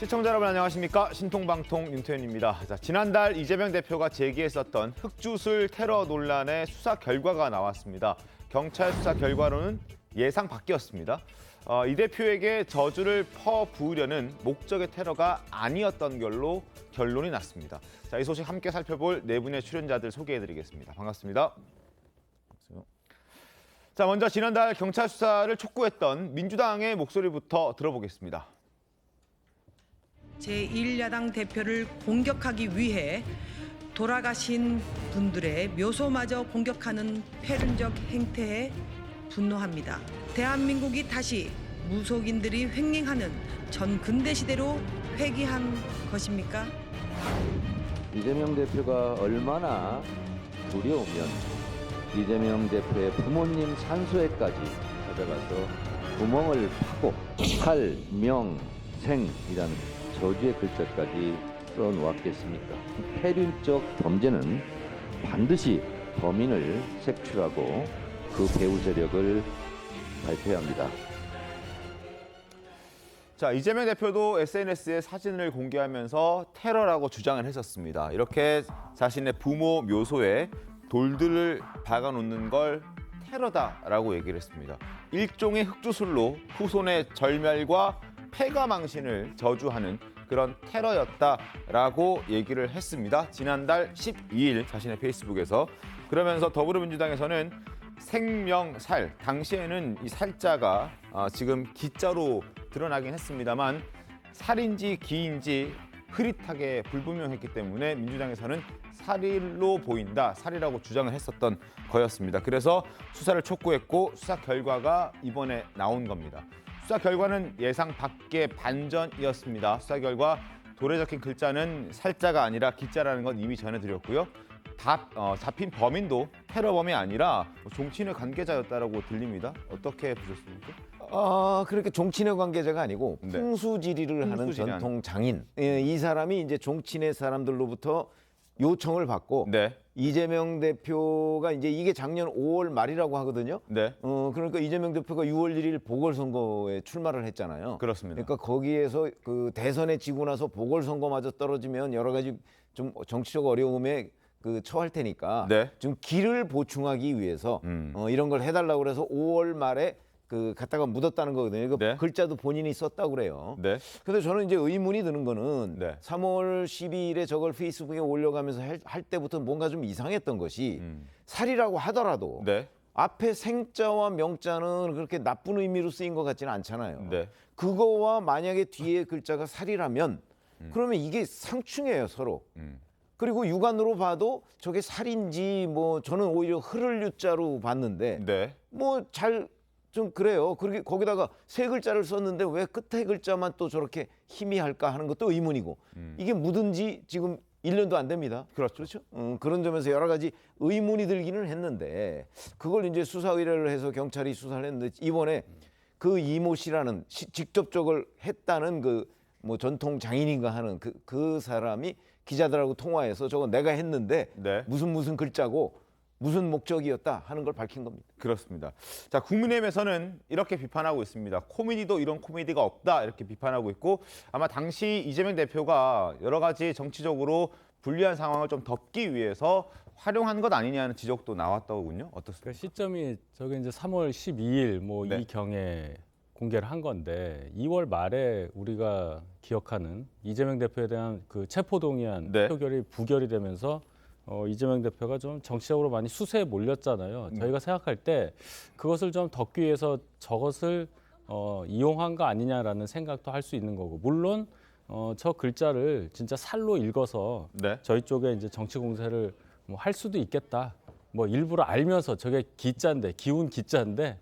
시청자 여러분 안녕하십니까? 신통방통 윤태현입니다. 자, 지난달 이재명 대표가 제기했었던 흑주술 테러 논란의 수사 결과가 나왔습니다. 경찰 수사 결과로는 예상 밖이었습니다. 이 대표에게 저주를 퍼부으려는 목적의 테러가 아니었던 걸로 결론이 났습니다. 자, 이 소식 함께 살펴볼 네 분의 출연자들 소개해드리겠습니다. 반갑습니다. 자, 먼저 지난달 경찰 수사를 촉구했던 민주당의 목소리부터 들어보겠습니다. 제1야당 대표를 공격하기 위해 돌아가신 분들의 묘소마저 공격하는 폐륜적 행태에 분노합니다. 대한민국이 다시 무속인들이 횡행하는 전근대 시대로 회귀한 것입니까? 이재명 대표가 얼마나 두려우면 이재명 대표의 부모님 산소에까지 찾아가서 구멍을 파고 살명생이라는 저주의 글자까지 써놓았겠습니까? 폐륜적 범죄는 반드시 범인을 색출하고 그 배후 세력을 밝혀야 합니다. 자, 이재명 대표도 SNS에 사진을 공개하면서 테러라고 주장을 했었습니다. 이렇게 자신의 부모 묘소에 돌들을 박아놓는 걸 테러다라고 얘기를 했습니다. 일종의 흑주술로 후손의 절멸과 폐가망신을 저주하는 그런 테러였다라고 얘기를 했습니다. 지난달 12일 자신의 페이스북에서. 그러면서 더불어민주당에서는 생명살, 당시에는 이 살자가 지금 기자로 드러나긴 했습니다만 살인지 기인지 흐릿하게 불분명했기 때문에 민주당에서는 살인로 보인다, 살이라고 주장을 했었던 거였습니다. 그래서 수사를 촉구했고 수사 결과가 이번에 나온 겁니다. 수사 결과는 예상 밖의 반전이었습니다. 수사 결과 돌에 적힌 글자는 살자가 아니라 기자라는 건 이미 전해드렸고요. 잡힌 범인도 테러범이 아니라 종친회 관계자였다라고 들립니다. 어떻게 보셨습니까? 그렇게 종친회 관계자가 아니고 네. 풍수지리를 하는 풍수지리하는. 전통 장인. 이 사람이 이제 종친회 사람들로부터 요청을 받고 네, 이재명 대표가 이제 이게 작년 5월 말이라고 하거든요. 네, 그러니까 이재명 대표가 6월 1일 보궐선거에 출마를 했잖아요. 그렇습니다. 그러니까 거기에서 그 대선에 지고 나서 보궐선거마저 떨어지면 여러 가지 좀 정치적 어려움에 처할 테니까 네. 좀 길을 보충하기 위해서 이런 걸 해달라고 그래서 5월 말에 갖다가 묻었다는 거거든요. 그 네. 글자도 본인이 썼다고 그래요. 네, 근데 저는 이제 의문이 드는 거는 네. 3월 12일에 저걸 페이스북에 올려가면서 할 때부터 뭔가 좀 이상했던 것이 살이라고 하더라도 네, 앞에 생자와 명자는 그렇게 나쁜 의미로 쓰인 것 같지는 않잖아요. 네. 그거와 만약에 뒤에 글자가 살이라면 그러면 이게 상충해요, 서로. 그리고 육안으로 봐도 저게 살인지 뭐 저는 오히려 흐를 유자로 봤는데 네. 뭐 잘 좀 그래요. 그렇게 거기다가 세 글자를 썼는데 왜 끝에 글자만 또 저렇게 희미할까 하는 것도 의문이고 이게 묻은 지 지금 1년도 안 됩니다. 그렇죠. 그런 점에서 여러 가지 의문이 들기는 했는데 그걸 이제 수사 의뢰를 해서 경찰이 수사를 했는데 이번에 그 이모 씨라는 직접적을 했다는 그 뭐 전통 장인인가 하는 그 사람이 기자들하고 통화해서 저거 내가 했는데 네. 무슨 글자고 무슨 목적이었다 하는 걸 밝힌 겁니다. 그렇습니다. 자, 국민의힘에서는 이렇게 비판하고 있습니다. 코미디도 이런 코미디가 없다 이렇게 비판하고 있고 아마 당시 이재명 대표가 여러 가지 정치적으로 불리한 상황을 좀 덮기 위해서 활용한 것 아니냐는 지적도 나왔더군요. 어떻습니까? 그 시점이 저게 이제 3월 12일 네. 이 경에 공개를 한 건데 2월 말에 우리가 기억하는 이재명 대표에 대한 그 체포동의안 네. 표결이 부결이 되면서 이재명 대표가 좀 정치적으로 많이 수세에 몰렸잖아요. 저희가 생각할 때 그것을 좀 덮기 위해서 저것을 이용한 거 아니냐라는 생각도 할 수 있는 거고 물론 저 글자를 진짜 살로 읽어서 네. 저희 쪽에 이제 정치 공세를 뭐 할 수도 있겠다. 뭐 일부러 알면서 저게 기자인데 기운 기자인데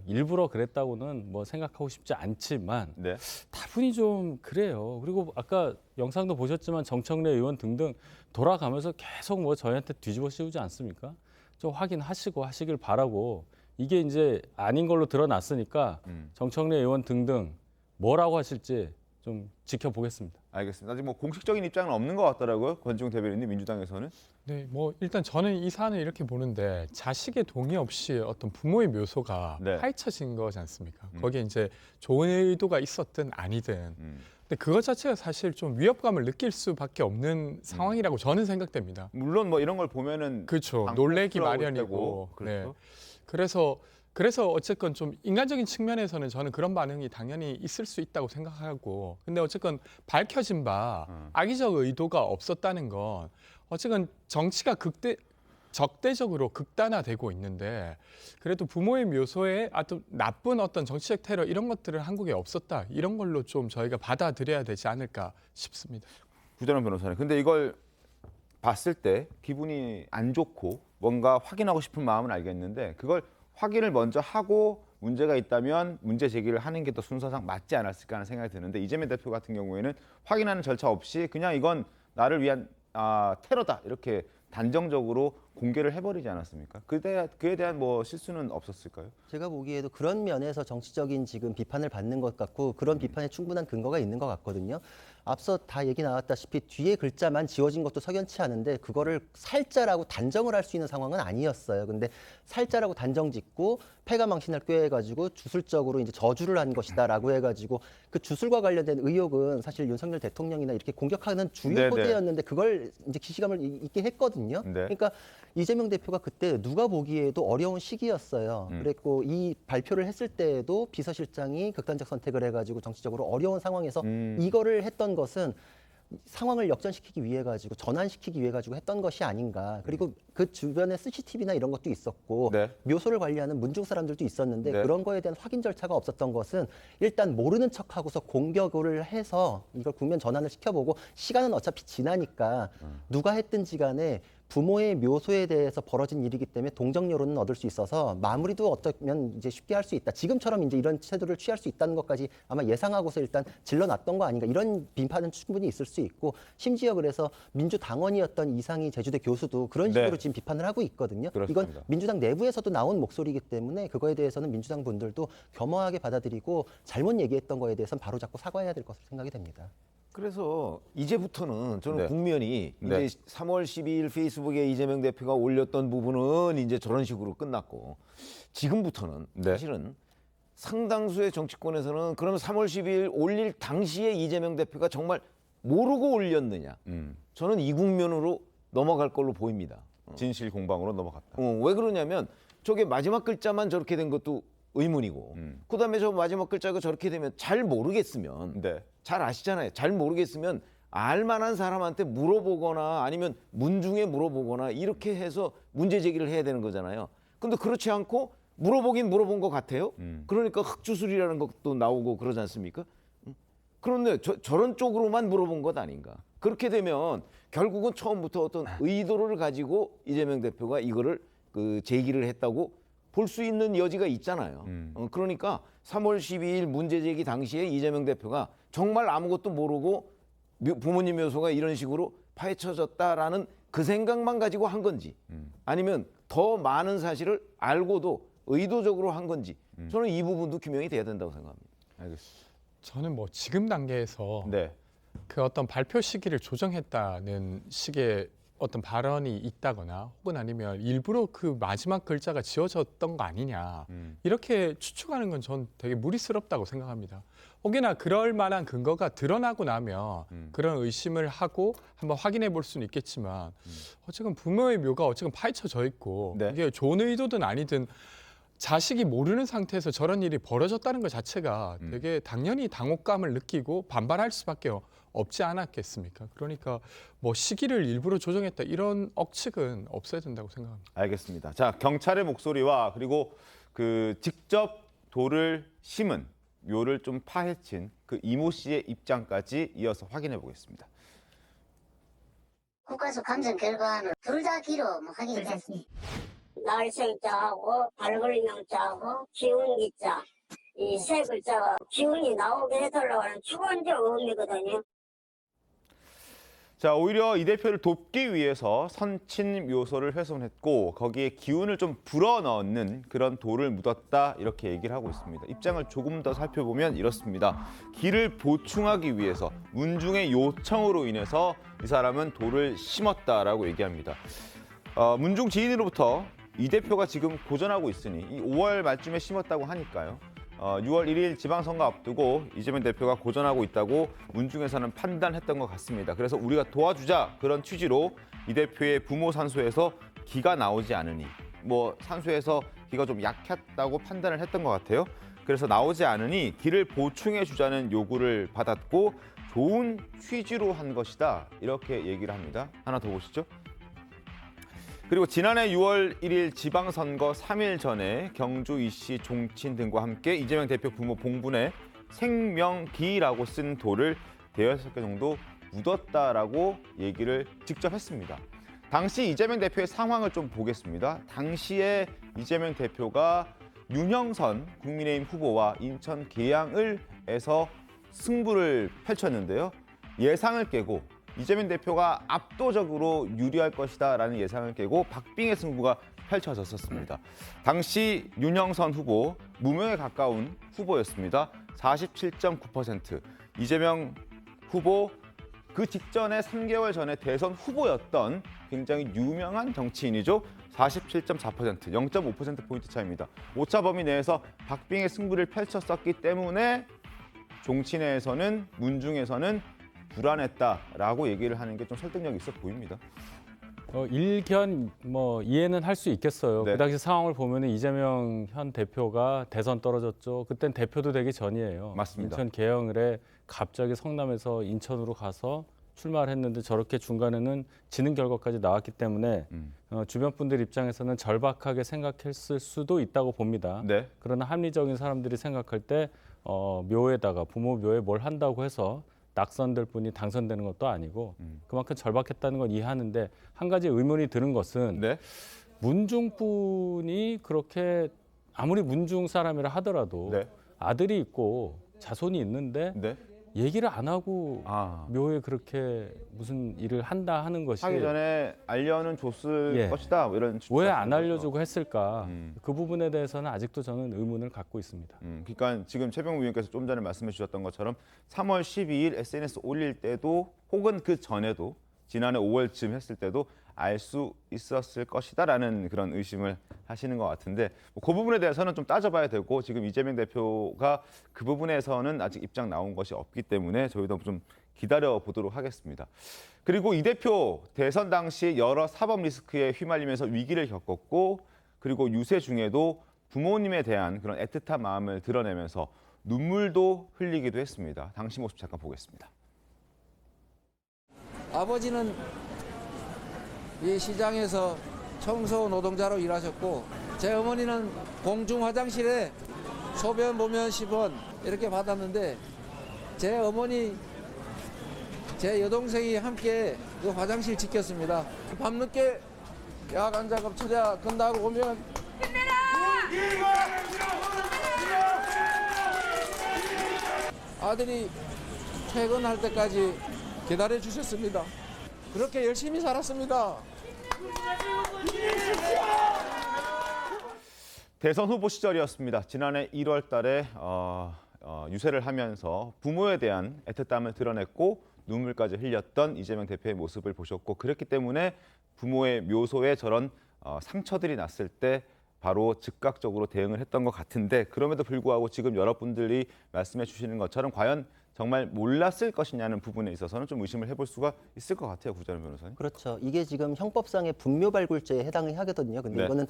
일부러 그랬다고는 뭐 생각하고 싶지 않지만 네. 다분히 좀 그래요. 그리고 아까 영상도 보셨지만 정청래 의원 등등 돌아가면서 계속 뭐 저희한테 뒤집어 씌우지 않습니까? 좀 확인하시고 하시길 바라고 이게 이제 아닌 걸로 드러났으니까 정청래 의원 등등 뭐라고 하실지 좀 지켜보겠습니다. 알겠습니다. 아직 뭐 공식적인 입장은 없는 것 같더라고요. 권지웅 대변인님 민주당에서는. 네, 뭐 일단 저는 이 사안을 이렇게 보는데 자식의 동의 없이 어떤 부모의 묘소가 네. 파헤쳐진 거지 않습니까? 거기에 이제 좋은 의도가 있었든 아니든 근데 그것 자체가 사실 좀 위협감을 느낄 수밖에 없는 상황이라고 저는 생각됩니다. 물론 뭐 이런 걸 보면은 그렇죠. 방탄 놀래기 스러울 마련이고. 때고, 그렇죠. 네. 그래서 어쨌건 좀 인간적인 측면에서는 저는 그런 반응이 당연히 있을 수 있다고 생각하고, 근데 어쨌건 밝혀진 바 악의적 의도가 없었다는 건 어쨌건 정치가 적대적으로 극단화되고 있는데, 그래도 부모의 묘소에 어떤 나쁜 어떤 정치적 테러 이런 것들은 한국에 없었다, 이런 걸로 좀 저희가 받아들여야 되지 않을까 싶습니다. 구자란 변호사님, 근데 이걸 봤을 때 기분이 안 좋고 뭔가 확인하고 싶은 마음은 알겠는데 그걸 확인을 먼저 하고 문제가 있다면 문제 제기를 하는 게 더 순서상 맞지 않았을까 하는 생각이 드는데, 이재명 대표 같은 경우에는 확인하는 절차 없이 그냥 이건 나를 위한 테러다 이렇게 단정적으로 공개를 해버리지 않았습니까? 그에 대한 뭐 실수는 없었을까요? 제가 보기에도 그런 면에서 정치적인 지금 비판을 받는 것 같고, 그런 비판에 충분한 근거가 있는 것 같거든요. 앞서 다 얘기 나왔다시피 뒤에 글자만 지워진 것도 석연치 않은데 그거를 살자라고 단정을 할 수 있는 상황은 아니었어요. 근데 살자라고 단정 짓고 패가망신을 꾀해가지고 주술적으로 이제 저주를 한 것이다라고 해가지고 그 주술과 관련된 의혹은 사실 윤석열 대통령이나 이렇게 공격하는 주요 네네. 소재였는데 그걸 이제 기시감을 있게 했거든요. 네. 그러니까 이재명 대표가 그때 누가 보기에도 어려운 시기였어요. 그랬고 이 발표를 했을 때에도 비서실장이 극단적 선택을 해가지고 정치적으로 어려운 상황에서 이거를 했던 것은 상황을 역전시키기 위해 가지고 전환시키기 위해 가지고 했던 것이 아닌가. 그리고 그 주변에 CCTV나 이런 것도 있었고 네. 묘소를 관리하는 문중 사람들도 있었는데 네. 그런 거에 대한 확인 절차가 없었던 것은 일단 모르는 척하고서 공격을 해서 이걸 국면 전환을 시켜보고, 시간은 어차피 지나니까 누가 했든지 간에 부모의 묘소에 대해서 벌어진 일이기 때문에 동정 여론은 얻을 수 있어서 마무리도 어쩌면 이제 쉽게 할 수 있다. 지금처럼 이제 이런 태도를 취할 수 있다는 것까지 아마 예상하고서 일단 질러놨던 거 아닌가, 이런 비판은 충분히 있을 수 있고, 심지어 그래서 민주당원이었던 이상희 제주대 교수도 그런 식으로 네. 지금 비판을 하고 있거든요. 그렇습니다. 이건 민주당 내부에서도 나온 목소리이기 때문에 그거에 대해서는 민주당 분들도 겸허하게 받아들이고 잘못 얘기했던 거에 대해서는 바로잡고 사과해야 될 것으로 생각이 됩니다. 그래서 이제부터는 저는 네. 국면이 네. 이제 3월 12일 페이스북에 이재명 대표가 올렸던 부분은 이제 저런 식으로 끝났고, 지금부터는 네. 사실은 상당수의 정치권에서는 그러면 3월 12일 올릴 당시에 이재명 대표가 정말 모르고 올렸느냐, 저는 이 국면으로 넘어갈 걸로 보입니다. 진실 공방으로 넘어갔다. 왜 그러냐면 저게 마지막 글자만 저렇게 된 것도 의문이고, 그다음에 저 마지막 글자가 저렇게 되면 잘 모르겠으면, 네. 잘 아시잖아요. 잘 모르겠으면 알만한 사람한테 물어보거나 아니면 문중에 물어보거나 이렇게 해서 문제 제기를 해야 되는 거잖아요. 근데 그렇지 않고 물어보긴 물어본 것 같아요. 그러니까 흑주술이라는 것도 나오고 그러지 않습니까? 그런데 저런 쪽으로만 물어본 것 아닌가. 그렇게 되면 결국은 처음부터 어떤 의도를 가지고 이재명 대표가 이거를 제기를 했다고 볼 수 있는 여지가 있잖아요. 그러니까 3월 12일 문제 제기 당시에 이재명 대표가 정말 아무것도 모르고 부모님 묘소가 이런 식으로 파헤쳐졌다라는 그 생각만 가지고 한 건지, 아니면 더 많은 사실을 알고도 의도적으로 한 건지, 저는 이 부분도 규명이 돼야 된다고 생각합니다. 알겠습니다. 저는 뭐 지금 단계에서 네. 그 어떤 발표 시기를 조정했다는 식의 어떤 발언이 있다거나 혹은 아니면 일부러 그 마지막 글자가 지워졌던 거 아니냐, 이렇게 추측하는 건 전 되게 무리스럽다고 생각합니다. 혹여나 그럴 만한 근거가 드러나고 나면 그런 의심을 하고 한번 확인해 볼 수는 있겠지만, 어쨌든 부모의 묘가 어쨌든 파헤쳐져 있고, 네. 이게 좋은 의도든 아니든 자식이 모르는 상태에서 저런 일이 벌어졌다는 것 자체가 되게 당연히 당혹감을 느끼고 반발할 수밖에 없지 않았겠습니까? 그러니까 뭐 시기를 일부러 조정했다, 이런 억측은 없어야 된다고 생각합니다. 알겠습니다. 자, 경찰의 목소리와 그리고 그 직접 돌을 심은 묘를 좀 파헤친 그 이모 씨의 입장까지 이어서 확인해 보겠습니다. 국가수 감정 결과는 둘 다 기로 확인이 됐습니다. 날생자하고 발걸명자하고 기운기자, 이 세 글자가 기운이 나오게 해달라고 하는 주관적 의미거든요. 자, 오히려 이 대표를 돕기 위해서 선친 묘소를 훼손했고 거기에 기운을 좀 불어넣는 그런 돌을 묻었다, 이렇게 얘기를 하고 있습니다. 입장을 조금 더 살펴보면 이렇습니다. 기를 보충하기 위해서 문중의 요청으로 인해서 이 사람은 돌을 심었다라고 얘기합니다. 문중 지인으로부터 이 대표가 지금 고전하고 있으니 이 5월 말쯤에 심었다고 하니까요. 6월 1일 지방선거 앞두고 이재명 대표가 고전하고 있다고 문중에서는 판단했던 것 같습니다. 그래서 우리가 도와주자 그런 취지로 이 대표의 부모 산소에서 기가 나오지 않으니 뭐 산소에서 기가 좀 약했다고 판단을 했던 것 같아요. 그래서 나오지 않으니 기를 보충해 주자는 요구를 받았고 좋은 취지로 한 것이다 이렇게 얘기를 합니다. 하나 더 보시죠. 그리고 지난해 6월 1일 지방선거 3일 전에 경주 이씨 종친 등과 함께 이재명 대표 부모 봉분에 생명기라고 쓴 돌을 대여섯 개 정도 묻었다라고 얘기를 직접 했습니다. 당시 이재명 대표의 상황을 좀 보겠습니다. 당시에 이재명 대표가 윤영선 국민의힘 후보와 인천 계양을에서 승부를 펼쳤는데요. 예상을 깨고 이재명 대표가 압도적으로 유리할 것이다라는 예상을 깨고 박빙의 승부가 펼쳐졌었습니다. 당시 윤영선 후보 무명에 가까운 후보였습니다. 47.9%. 이재명 후보 그 직전에 3개월 전에 대선 후보였던 굉장히 유명한 정치인이죠. 47.4%, 0.5%포인트 차이입니다. 오차 범위 내에서 박빙의 승부를 펼쳤었기 때문에 종친회에서는 문중에서는 불안했다라고 얘기를 하는 게 좀 설득력이 있어 보입니다. 일견 뭐 이해는 할 수 있겠어요. 네. 그 당시 상황을 보면은 이재명 현 대표가 대선 떨어졌죠. 그땐 대표도 되기 전이에요. 맞습니다. 인천 계양을에 갑자기 성남에서 인천으로 가서 출마를 했는데 저렇게 중간에는 지는 결과까지 나왔기 때문에 주변 분들 입장에서는 절박하게 생각했을 수도 있다고 봅니다. 네. 그러나 합리적인 사람들이 생각할 때 묘에다가 부모 묘에 뭘 한다고 해서 낙선될 분이 당선되는 것도 아니고 그만큼 절박했다는 건 이해하는데 한 가지 의문이 드는 것은 네. 문중분이 그렇게 아무리 문중 사람이라 하더라도 네. 아들이 있고 자손이 있는데 네. 얘기를 안 하고 아. 묘에 그렇게 무슨 일을 한다 하는 것이 하기 전에 알려는 줬을 예. 것이다. 뭐 이런 왜 안 알려주고 했을까? 음. 그 부분에 대해서는 아직도 저는 의문을 갖고 있습니다. 그러니까 지금 최병우 위원께서 좀 전에 말씀해 주셨던 것처럼 3월 12일 SNS 올릴 때도 혹은 그 전에도 지난해 5월쯤 했을 때도 알 수 있었을 것이다라는 그런 의심을 하시는 것 같은데 그 부분에 대해서는 좀 따져봐야 되고 지금 이재명 대표가 그 부분에서는 아직 입장 나온 것이 없기 때문에 저희도 좀 기다려 보도록 하겠습니다. 그리고 이 대표 대선 당시 여러 사법 리스크에 휘말리면서 위기를 겪었고 그리고 유세 중에도 부모님에 대한 그런 애틋한 마음을 드러내면서 눈물도 흘리기도 했습니다. 당시 모습 잠깐 보겠습니다. 아버지는 이 시장에서 청소 노동자로 일하셨고 제 어머니는 공중 화장실에 소변 보면 10원 이렇게 받았는데 제 어머니 제 여동생이 함께 그 화장실 지켰습니다. 밤늦게 야간 작업 처자 끝나고 오면 아들이 퇴근할 때까지 기다려 주셨습니다. 그렇게 열심히 살았습니다. 대선 후보 시절이었습니다. 지난해 1월 달에 유세를 하면서 부모에 대한 애틋함을 드러냈고 눈물까지 흘렸던 이재명 대표의 모습을 보셨고 그렇기 때문에 부모의 묘소에 저런 상처들이 났을 때 바로 즉각적으로 대응을 했던 것 같은데 그럼에도 불구하고 지금 여러분들이 말씀해 주시는 것처럼 과연 정말 몰랐을 것이냐는 부분에 있어서는 좀 의심을 해볼 수가 있을 것 같아요. 구자룡 변호사님. 그렇죠. 이게 지금 형법상의 분묘발굴죄에 해당이 하거든요. 근데 네. 이거는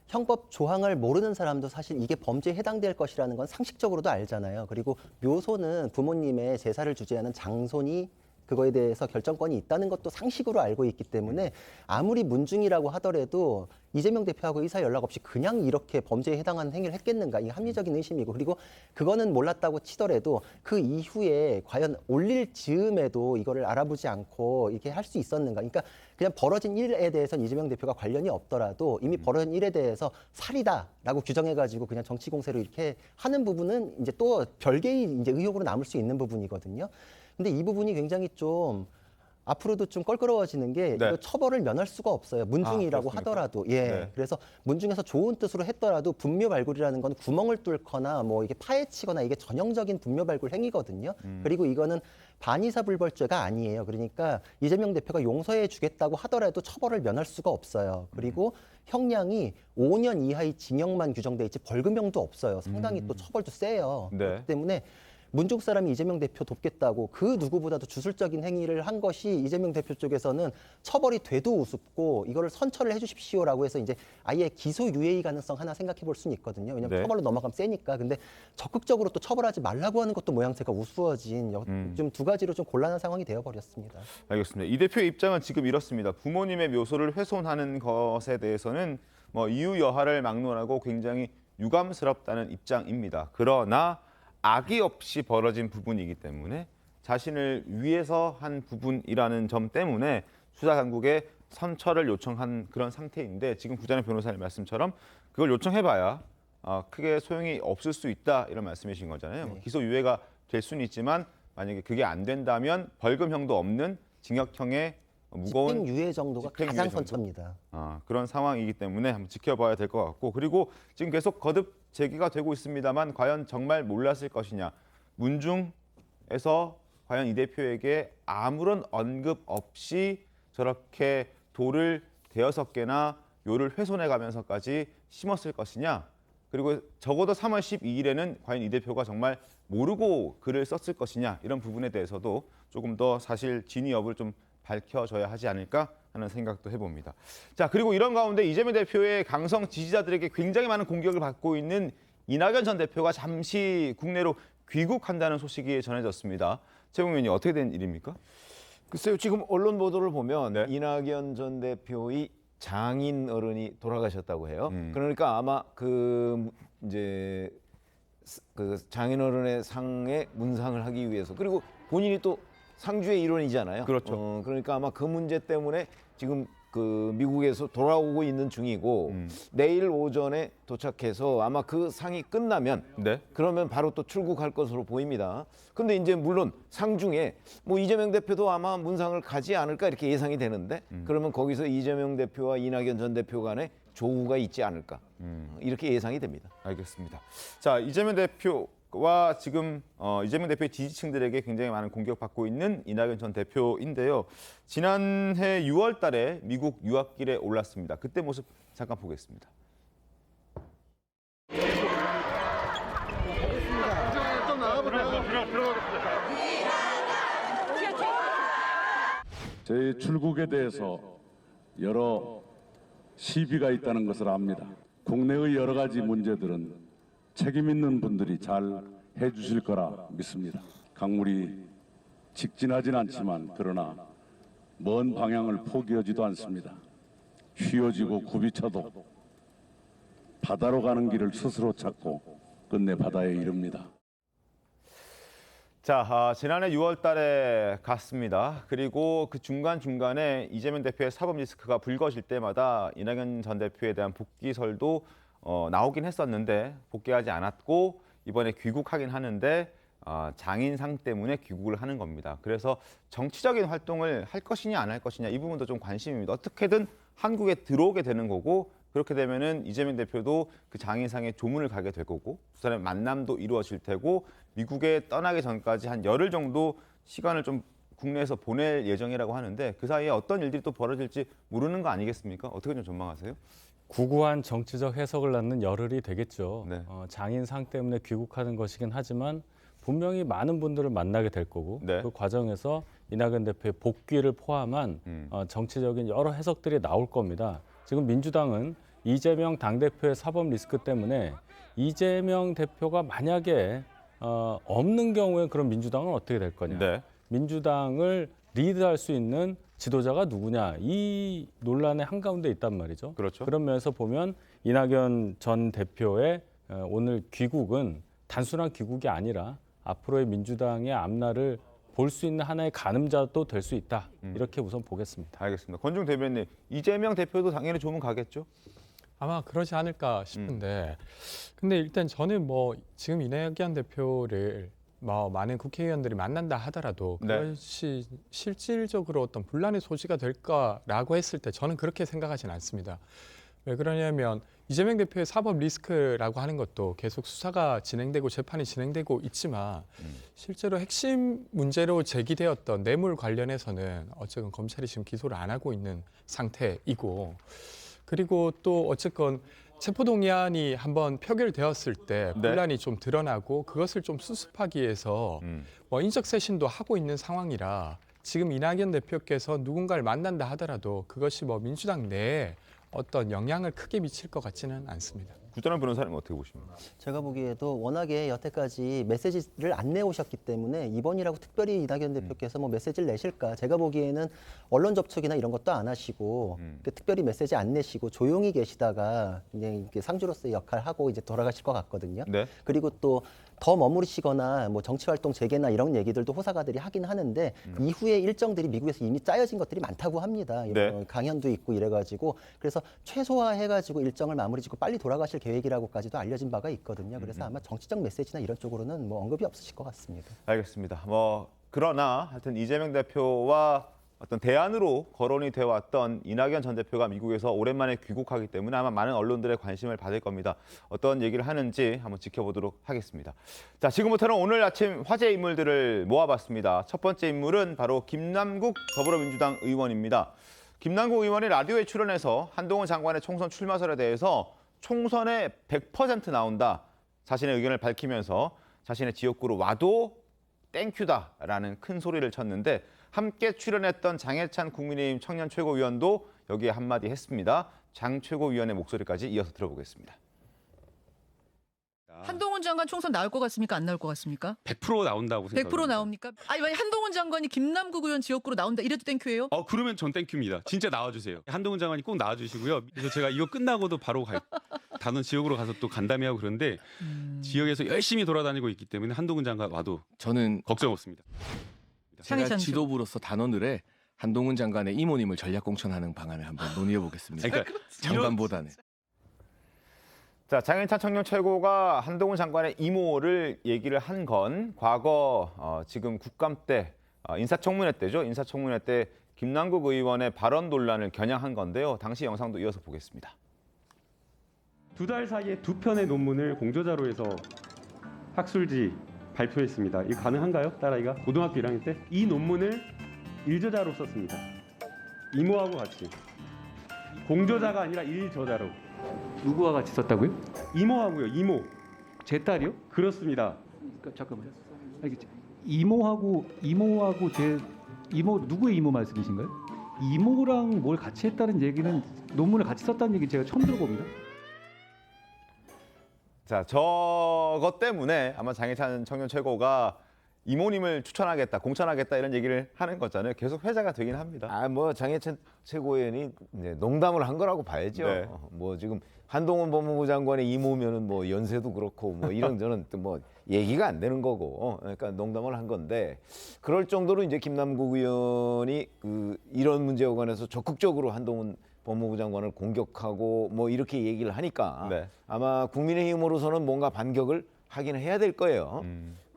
형법 조항을 모르는 사람도 사실 이게 범죄에 해당될 것이라는 건 상식적으로도 알잖아요. 그리고 묘소는 부모님의 제사를 주재하는 장손이 그거에 대해서 결정권이 있다는 것도 상식으로 알고 있기 때문에 아무리 문중이라고 하더라도 이재명 대표하고 의사 연락 없이 그냥 이렇게 범죄에 해당하는 행위를 했겠는가 이게 합리적인 의심이고 그리고 그거는 몰랐다고 치더라도 그 이후에 과연 올릴 즈음에도 이거를 알아보지 않고 이렇게 할 수 있었는가 그러니까 그냥 벌어진 일에 대해서는 이재명 대표가 관련이 없더라도 이미 벌어진 일에 대해서 살이다라고 규정해가지고 그냥 정치 공세로 이렇게 하는 부분은 이제 또 별개의 이제 의혹으로 남을 수 있는 부분이거든요. 근데 이 부분이 굉장히 좀 앞으로도 좀 껄끄러워지는 게 네. 이거 처벌을 면할 수가 없어요. 문중이라고 그렇습니까? 하더라도 예. 네. 그래서 문중에서 좋은 뜻으로 했더라도 분묘 발굴이라는 건 구멍을 뚫거나 뭐 이게 파헤치거나 이게 전형적인 분묘 발굴 행위거든요. 그리고 이거는 반의사불벌죄가 아니에요. 그러니까 이재명 대표가 용서해 주겠다고 하더라도 처벌을 면할 수가 없어요. 그리고 형량이 5년 이하의 징역만 규정돼 있지 벌금형도 없어요. 상당히 또 처벌도 세요. 네. 그렇기 때문에 문중 사람이 이재명 대표 돕겠다고 그 누구보다도 주술적인 행위를 한 것이 이재명 대표 쪽에서는 처벌이 돼도 우습고 이거를 선처를 해주십시오라고 해서 이제 아예 기소 유예의 가능성 하나 생각해 볼 수는 있거든요. 왜냐하면 네. 처벌로 넘어가면 세니까. 근데 적극적으로 또 처벌하지 말라고 하는 것도 모양새가 우스워진 좀 두 가지로 좀 곤란한 상황이 되어버렸습니다. 알겠습니다. 이 대표의 입장은 지금 이렇습니다. 부모님의 묘소를 훼손하는 것에 대해서는 뭐 이유 여하를 막론하고 굉장히 유감스럽다는 입장입니다. 그러나 악의 없이 벌어진 부분이기 때문에 자신을 위해서 한 부분이라는 점 때문에 수사 당국에 선처를 요청한 그런 상태인데 지금 구자현 변호사님 말씀처럼 그걸 요청해봐야 크게 소용이 없을 수 있다 이런 말씀이신 거잖아요. 네. 기소 유예가 될 수는 있지만 만약에 그게 안 된다면 벌금형도 없는 징역형의 무거운 집행유예 정도가 집행유예 가장 정도? 선처입니다. 그런 상황이기 때문에 한번 지켜봐야 될 것 같고 그리고 지금 계속 거듭 제기가 되고 있습니다만 과연 정말 몰랐을 것이냐. 문중에서 과연 이 대표에게 아무런 언급 없이 저렇게 돌을 5개나 묘를 훼손해 가면서까지 심었을 것이냐. 그리고 적어도 3월 12일에는 과연 이 대표가 정말 모르고 글을 썼을 것이냐. 이런 부분에 대해서도 조금 더 사실 진위 여부를 좀 밝혀져야 하지 않을까 하는 생각도 해봅니다. 자, 그리고 이런 가운데 이재명 대표의 강성 지지자들에게 굉장히 많은 공격을 받고 있는 이낙연 전 대표가 잠시 국내로 귀국한다는 소식이 전해졌습니다. 최국 의원님 어떻게 된 일입니까? 글쎄요, 지금 언론 보도를 보면 네. 이낙연 전 대표의 장인 어른이 돌아가셨다고 해요. 그러니까 아마 그 이제 그 장인 어른의 상에 문상을 하기 위해서 그리고 본인이 또 상주의 일원이잖아요. 그렇죠. 그러니까 아마 그 문제 때문에 지금 그 미국에서 돌아오고 있는 중이고 내일 오전에 도착해서 아마 그 상이 끝나면 네. 그러면 바로 또 출국할 것으로 보입니다. 근데 이제 물론 상 중에 뭐 이재명 대표도 아마 문상을 가지 않을까 이렇게 예상이 되는데 그러면 거기서 이재명 대표와 이낙연 전 대표 간에 조우가 있지 않을까 이렇게 예상이 됩니다. 알겠습니다. 자, 이재명 대표와 지금 이재명 대표의 지지층들에게 굉장히 많은 공격받고 있는 이낙연 전 대표인데요. 지난해 6월 달에 미국 유학길에 올랐습니다. 그때 모습 잠깐 보겠습니다. 제 출국에 대해서 여러 시비가 있다는 것을 압니다. 국내의 여러 가지 문제들은 책임 있는 분들이 잘 해주실 거라 믿습니다. 강물이 직진하진 않지만 그러나 먼 방향을 포기하지도 않습니다. 휘어지고 굽이쳐도 바다로 가는 길을 스스로 찾고 끝내 바다에 이릅니다. 자, 지난해 6월 달에 갔습니다. 그리고 그 중간중간에 이재명 대표의 사법 리스크가 불거질 때마다 이낙연 전 대표에 대한 복귀설도 나오긴 했었는데 복귀하지 않았고 이번에 귀국하긴 하는데 장인상 때문에 귀국을 하는 겁니다. 그래서 정치적인 활동을 할 것이냐 안 할 것이냐 이 부분도 좀 관심입니다. 어떻게든 한국에 들어오게 되는 거고 그렇게 되면은 이재명 대표도 그 장인상에 조문을 가게 될 거고 두 사람의 만남도 이루어질 테고 미국에 떠나기 전까지 한 열흘 정도 시간을 좀 국내에서 보낼 예정이라고 하는데 그 사이에 어떤 일들이 또 벌어질지 모르는 거 아니겠습니까? 어떻게 좀 전망하세요? 구구한 정치적 해석을 낳는 열흘이 되겠죠. 네. 장인상 때문에 귀국하는 것이긴 하지만 분명히 많은 분들을 만나게 될 거고 네. 그 과정에서 이낙연 대표의 복귀를 포함한 정치적인 여러 해석들이 나올 겁니다. 지금 민주당은 이재명 당대표의 사법 리스크 때문에 이재명 대표가 만약에 없는 경우에 그럼 민주당은 어떻게 될 거냐. 네. 민주당을 리드할 수 있는 지도자가 누구냐. 이 논란의 한가운데 있단 말이죠. 그렇죠. 그런 면에서 보면 이낙연 전 대표의 오늘 귀국은 단순한 귀국이 아니라 앞으로의 민주당의 앞날을 볼 수 있는 하나의 가늠자도 될 수 있다. 이렇게 우선 보겠습니다. 알겠습니다. 권중 대변인, 이재명 대표도 당연히 조문 가겠죠? 아마 그러지 않을까 싶은데 근데 일단 저는 뭐 지금 이낙연 대표를 뭐 많은 국회의원들이 만난다 하더라도 그것이 실질적으로 어떤 분란의 소지가 될까라고 했을 때 저는 그렇게 생각하진 않습니다. 왜 그러냐면 이재명 대표의 사법 리스크라고 하는 것도 계속 수사가 진행되고 재판이 진행되고 있지만 실제로 핵심 문제로 제기되었던 뇌물 관련해서는 어쨌든 검찰이 지금 기소를 안 하고 있는 상태이고, 그리고 또 어쨌건 체포동의안이 한번 표결되었을 때 분란이 좀 드러나고 그것을 좀 수습하기 위해서 뭐 인적쇄신도 하고 있는 상황이라 지금 이낙연 대표께서 누군가를 만난다 하더라도 그것이 뭐 민주당 내에 어떤 영향을 크게 미칠 것 같지는 않습니다. 구전환 변호사님 어떻게 보십니까? 제가 보기에도 워낙에 여태까지 메시지를 안 내오셨기 때문에 이번이라고 특별히 이낙연 대표께서 뭐 메시지를 내실까? 제가 보기에는 언론 접촉이나 이런 것도 안 하시고 특별히 메시지 안 내시고 조용히 계시다가 그냥 이렇게 상주로서의 역할을 하고 이제 돌아가실 것 같거든요. 네. 그리고 또 더 머무르시거나 뭐 정치활동 재개나 이런 얘기들도 호사가들이 하긴 하는데 이후에 일정들이 미국에서 이미 짜여진 것들이 많다고 합니다. 네. 강연도 있고 이래가지고 그래서 최소화해가지고 일정을 마무리 짓고 빨리 돌아가실 계획이라고까지도 알려진 바가 있거든요. 그래서 아마 정치적 메시지나 이런 쪽으로는 뭐 언급이 없으실 것 같습니다. 알겠습니다. 뭐 그러나 하여튼 이재명 대표와 어떤 대안으로 거론이 되어 왔던 이낙연 전 대표가 미국에서 오랜만에 귀국하기 때문에 아마 많은 언론들의 관심을 받을 겁니다. 어떤 얘기를 하는지 한번 지켜보도록 하겠습니다. 자, 지금부터는 오늘 아침 화제 인물들을 모아봤습니다. 첫 번째 인물은 바로 김남국 더불어민주당 의원입니다. 김남국 의원이 라디오에 출연해서 한동훈 장관의 총선 출마설에 대해서 총선에 100% 나온다, 자신의 의견을 밝히면서 자신의 지역구로 와도 땡큐다라는 큰 소리를 쳤는데, 함께 출연했던 장해찬 국민의힘 청년 최고위원도 여기에 한마디 했습니다. 장 최고위원의 목소리까지 이어서 들어보겠습니다. 한동훈 장관 총선 나올 것 같습니까? 안 나올 것 같습니까? 100% 나온다고 생각합니다. 100% 나옵니까? 아니 만약 한동훈 장관이 김남국 의원 지역구로 나온다 이래도 땡큐예요? 그러면 전 땡큐입니다. 진짜 나와주세요. 한동훈 장관이 꼭 나와주시고요. 그래서 제가 이거 끝나고도 바로 다른 지역으로 가서 또 간담회하고 그런데 지역에서 열심히 돌아다니고 있기 때문에 한동훈 장관 와도 저는 걱정 없습니다. 제가 지도부로서 단원들의 한동훈 장관의 이모님을 전략 공천하는 방안을 한번 논의해 보겠습니다. 그러니까 장관보다는. 자, 장해찬 청년 최고가 한동훈 장관의 이모를 얘기를 한 건 과거 지금 국감 때 인사청문회 때죠. 인사청문회 때 김남국 의원의 발언 논란을 겨냥한 건데요. 당시 영상도 이어서 보겠습니다. 2달 사이에 2편의 논문을 공저자료에서 학술지 발표했습니다. 이거 가능한가요? 딸아이가 고등학교 1학년 때 이 논문을 일저자로 썼습니다. 이모하고 같이. 공저자가 아니라 일저자로. 누구와 같이 썼다고요? 이모하고요. 이모. 제 딸이요? 그렇습니다. 잠깐만요. 알겠지. 이모하고 제 이모 누구의 이모 말씀이신가요? 이모랑 뭘 같이 했다는 얘기는 논문을 같이 썼다는 얘기 제가 처음 들어봅니다. 자, 저것 때문에 아마 장해찬 청년 최고가 이모님을 추천하겠다, 공천하겠다 이런 얘기를 하는 거잖아요. 계속 회자가 되긴 합니다. 뭐 장해찬 최고위원이 이제 농담을 한 거라고 봐야죠. 네. 뭐 지금 한동훈 법무부 장관의 이모면은 뭐 연세도 그렇고 뭐 이런 저는 또 뭐 얘기가 안 되는 거고, 그러니까 농담을 한 건데, 그럴 정도로 이제 김남국 의원이 이런 문제에 관해서 적극적으로 한동훈 법무부 장관을 공격하고 뭐 이렇게 얘기를 하니까 아마 국민의힘으로서는 뭔가 반격을 하긴 해야 될 거예요.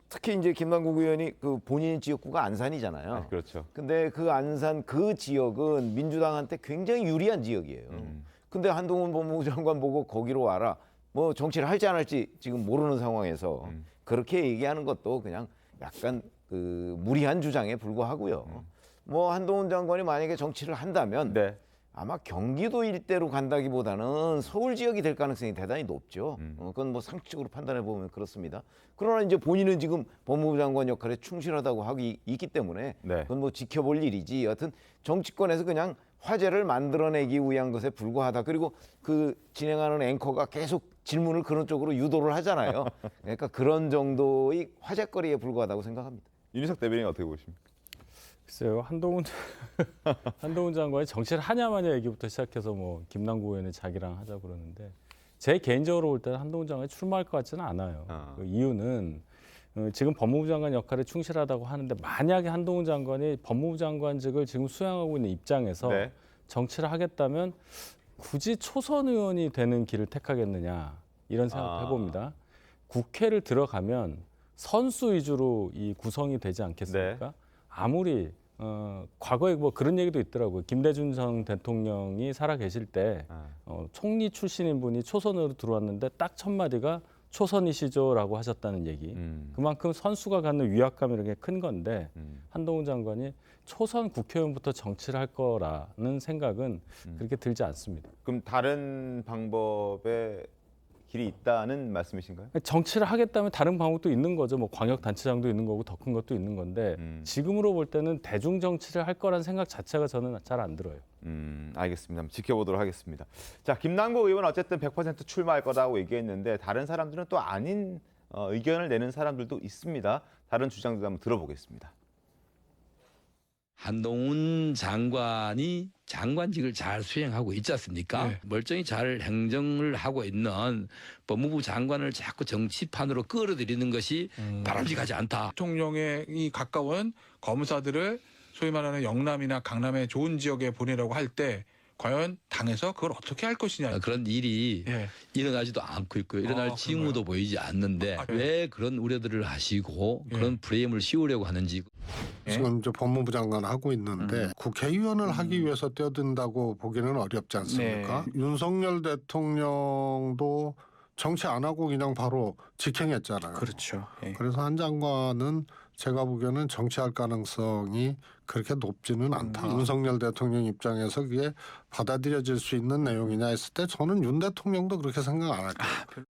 특히 이제 김남국 의원이 본인 지역구가 안산이잖아요. 그렇죠. 근데 그 안산 그 지역은 민주당한테 굉장히 유리한 지역이에요. 근데 한동훈 법무부 장관 보고 거기로 와라. 뭐 정치를 할지 안 할지 지금 모르는 상황에서 그렇게 얘기하는 것도 그냥 약간 무리한 주장에 불과하고요. 뭐 한동훈 장관이 만약에 정치를 한다면 아마 경기도 일대로 간다기보다는 서울 지역이 될 가능성이 대단히 높죠. 그건 뭐 상식적으로 판단해 보면 그렇습니다. 그러나 이제 본인은 지금 법무부 장관 역할에 충실하다고 하고 있기 때문에 그건 뭐 지켜볼 일이지. 여하튼 정치권에서 그냥 화제를 만들어내기 위한 것에 불과하다. 그리고 진행하는 앵커가 계속 질문을 그런 쪽으로 유도를 하잖아요. 그러니까 그런 정도의 화제거리에 불과하다고 생각합니다. 윤희석 대변인 어떻게 보십니까? 글쎄요, 한동훈 장관이 정치를 하냐 마냐 얘기부터 시작해서 뭐 김남국 의원이 자기랑 하자고 그러는데, 제 개인적으로 볼 때는 한동훈 장관이 출마할 것 같지는 않아요. 그 이유는 지금 법무부 장관 역할에 충실하다고 하는데, 만약에 한동훈 장관이 법무부 장관직을 지금 수행하고 있는 입장에서 정치를 하겠다면 굳이 초선 의원이 되는 길을 택하겠느냐 이런 생각을 해봅니다. 국회를 들어가면 선수 위주로 이 구성이 되지 않겠습니까? 아무리 과거에 뭐 그런 얘기도 있더라고요. 김대중 전 대통령이 살아 계실 때 총리 출신인 분이 초선으로 들어왔는데 딱 첫 마디가 초선이시죠라고 하셨다는 얘기. 그만큼 선수가 갖는 위압감이 이렇게 큰 건데 한동훈 장관이 초선 국회의원부터 정치를 할 거라는 생각은 그렇게 들지 않습니다. 그럼 다른 방법의 길이 있다는 말씀이신가요? 정치를 하겠다면 다른 방법도 있는 거죠. 뭐 광역단체장도 있는 거고 더 큰 것도 있는 건데 지금으로 볼 때는 대중 정치를 할 거라는 생각 자체가 저는 잘 안 들어요. 알겠습니다. 한번 지켜보도록 하겠습니다. 자, 김남국 의원 어쨌든 100% 출마할 거라고 얘기했는데 다른 사람들은 또 아닌 의견을 내는 사람들도 있습니다. 다른 주장도 한번 들어보겠습니다. 한동훈 장관이 장관직을 잘 수행하고 있지 않습니까? 네. 멀쩡히 잘 행정을 하고 있는 법무부 장관을 자꾸 정치판으로 끌어들이는 것이 바람직하지 않다. 대통령이 가까운 검사들을 소위 말하는 영남이나 강남의 좋은 지역에 보내라고 할 때 과연 당에서 그걸 어떻게 할 것이냐. 그런 일이 일어나지도 않고 있고요. 일어날 징후도 보이지 않는데 왜 그런 우려들을 하시고 그런 프레임을 씌우려고 하는지. 지금 이제 법무부 장관 하고 있는데 국회의원을 하기 위해서 뛰어든다고 보기는 어렵지 않습니까? 윤석열 대통령도 정치 안 하고 그냥 바로 직행했잖아요. 그렇죠. 그래서 한 장관은 제가 보기에는 정치할 가능성이 그렇게 높지는 않다. 윤석열 대통령 입장에서 그게 받아들여질 수 있는 내용이냐 했을 때 저는 윤 대통령도 그렇게 생각 안 할 거예요.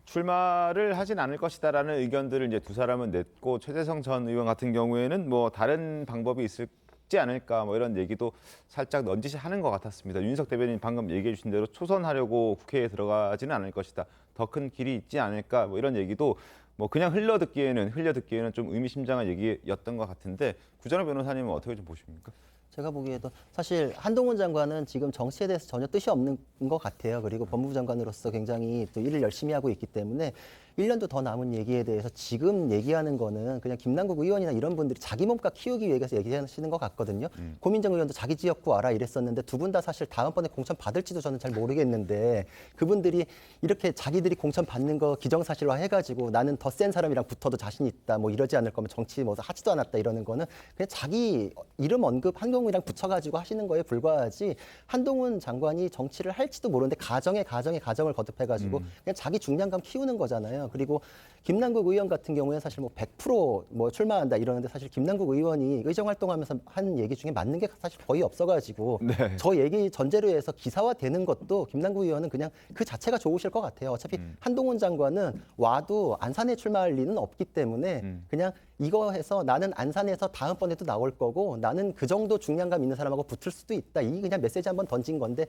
출마를 하진 않을 것이다라는 의견들을 이제 두 사람은 냈고 최재성 전 의원 같은 경우에는 뭐 다른 방법이 있지 않을까 뭐 이런 얘기도 살짝 넌지시하는 것 같았습니다. 윤석 대변인 방금 얘기해 주신 대로 초선하려고 국회에 들어가지는 않을 것이다. 더 큰 길이 있지 않을까 뭐 이런 얘기도 뭐 그냥 흘려듣기에는 좀 의미심장한 얘기였던 것 같은데 구전호 변호사님은 어떻게 좀 보십니까? 제가 보기에도 사실 한동훈 장관은 지금 정치에 대해서 전혀 뜻이 없는 것 같아요. 그리고 법무부 장관으로서 굉장히 또 일을 열심히 하고 있기 때문에 1년도 더 남은 얘기에 대해서 지금 얘기하는 거는 그냥 김남국 의원이나 이런 분들이 자기 몸값 키우기 위해서 얘기하시는 것 같거든요. 고민정 의원도 자기 지역구 알아 이랬었는데 두 분 다 사실 다음번에 공천 받을지도 저는 잘 모르겠는데 그분들이 이렇게 자기들이 공천 받는 거 기정사실화 해가지고 나는 더 센 사람이랑 붙어도 자신 있다 뭐 이러지 않을 거면 정치 뭐 하지도 않았다 이러는 거는 그냥 자기 이름 언급 한동훈이랑 붙여가지고 하시는 거에 불과하지 한동훈 장관이 정치를 할지도 모르는데 가정을 거듭해가지고 그냥 자기 중량감 키우는 거잖아요. 그리고 김남국 의원 같은 경우에 사실 뭐 100% 뭐 출마한다 이러는데 사실 김남국 의원이 의정 활동하면서 한 얘기 중에 맞는 게 사실 거의 없어가지고 저 얘기 전제로 해서 기사화되는 것도 김남국 의원은 그냥 그 자체가 좋으실 것 같아요. 어차피 한동훈 장관은 와도 안산에 출마할 리는 없기 때문에 그냥 이거 해서 나는 안산에서 다음번에도 나올 거고 나는 그 정도 중량감 있는 사람하고 붙을 수도 있다. 이 그냥 메시지 한번 던진 건데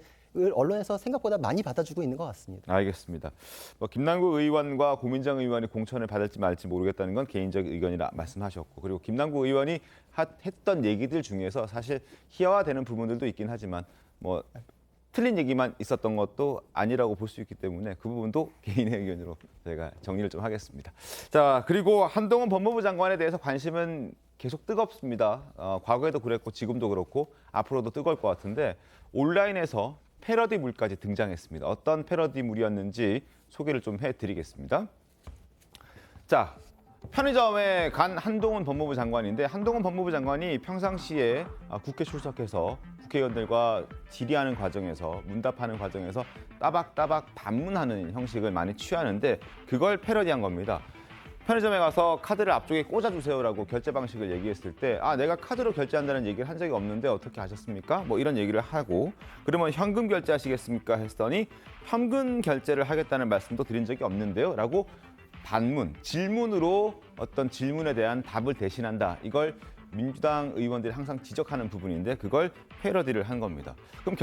언론에서 생각보다 많이 받아주고 있는 것 같습니다. 알겠습니다. 뭐 김남국 의원과 고민정 의원이 공천을 받을지 말지 모르겠다는 건 개인적 의견이라 말씀하셨고 그리고 김남국 의원이 했던 얘기들 중에서 사실 희화화되는 부분들도 있긴 하지만 뭐 틀린 얘기만 있었던 것도 아니라고 볼 수 있기 때문에 그 부분도 개인의 의견으로 제가 정리를 좀 하겠습니다. 자, 그리고 한동훈 법무부 장관에 대해서 관심은 계속 뜨겁습니다. 과거에도 그랬고 지금도 그렇고 앞으로도 뜨거울 것 같은데 온라인에서 패러디물까지 등장했습니다. 어떤 패러디물이었는지 소개를 좀 해드리겠습니다. 자, 편의점에 간 한동훈 법무부 장관인데 한동훈 법무부 장관이 평상시에 국회 출석해서 국회의원들과 질의하는 과정에서 문답하는 과정에서 따박따박 반문하는 형식을 많이 취하는데 그걸 패러디한 겁니다. 편의점에 가서 카드를 앞쪽에 꽂아주세요라고 결제 방식을 얘기했을 때 내가 카드로 결제한다는 얘기를 한 적이 없는데 어떻게 하셨습니까? 뭐 이런 얘기를 하고 그러면 현금 결제하시겠습니까? 했더니 현금 결제를 하겠다는 말씀도 드린 적이 없는데요 라고 반문, 질문으로 어떤 질문에 대한 답을 대신한다. 이걸 민주당 의원들이 항상 지적하는 부분인데 그걸 패러디를 한 겁니다. 그럼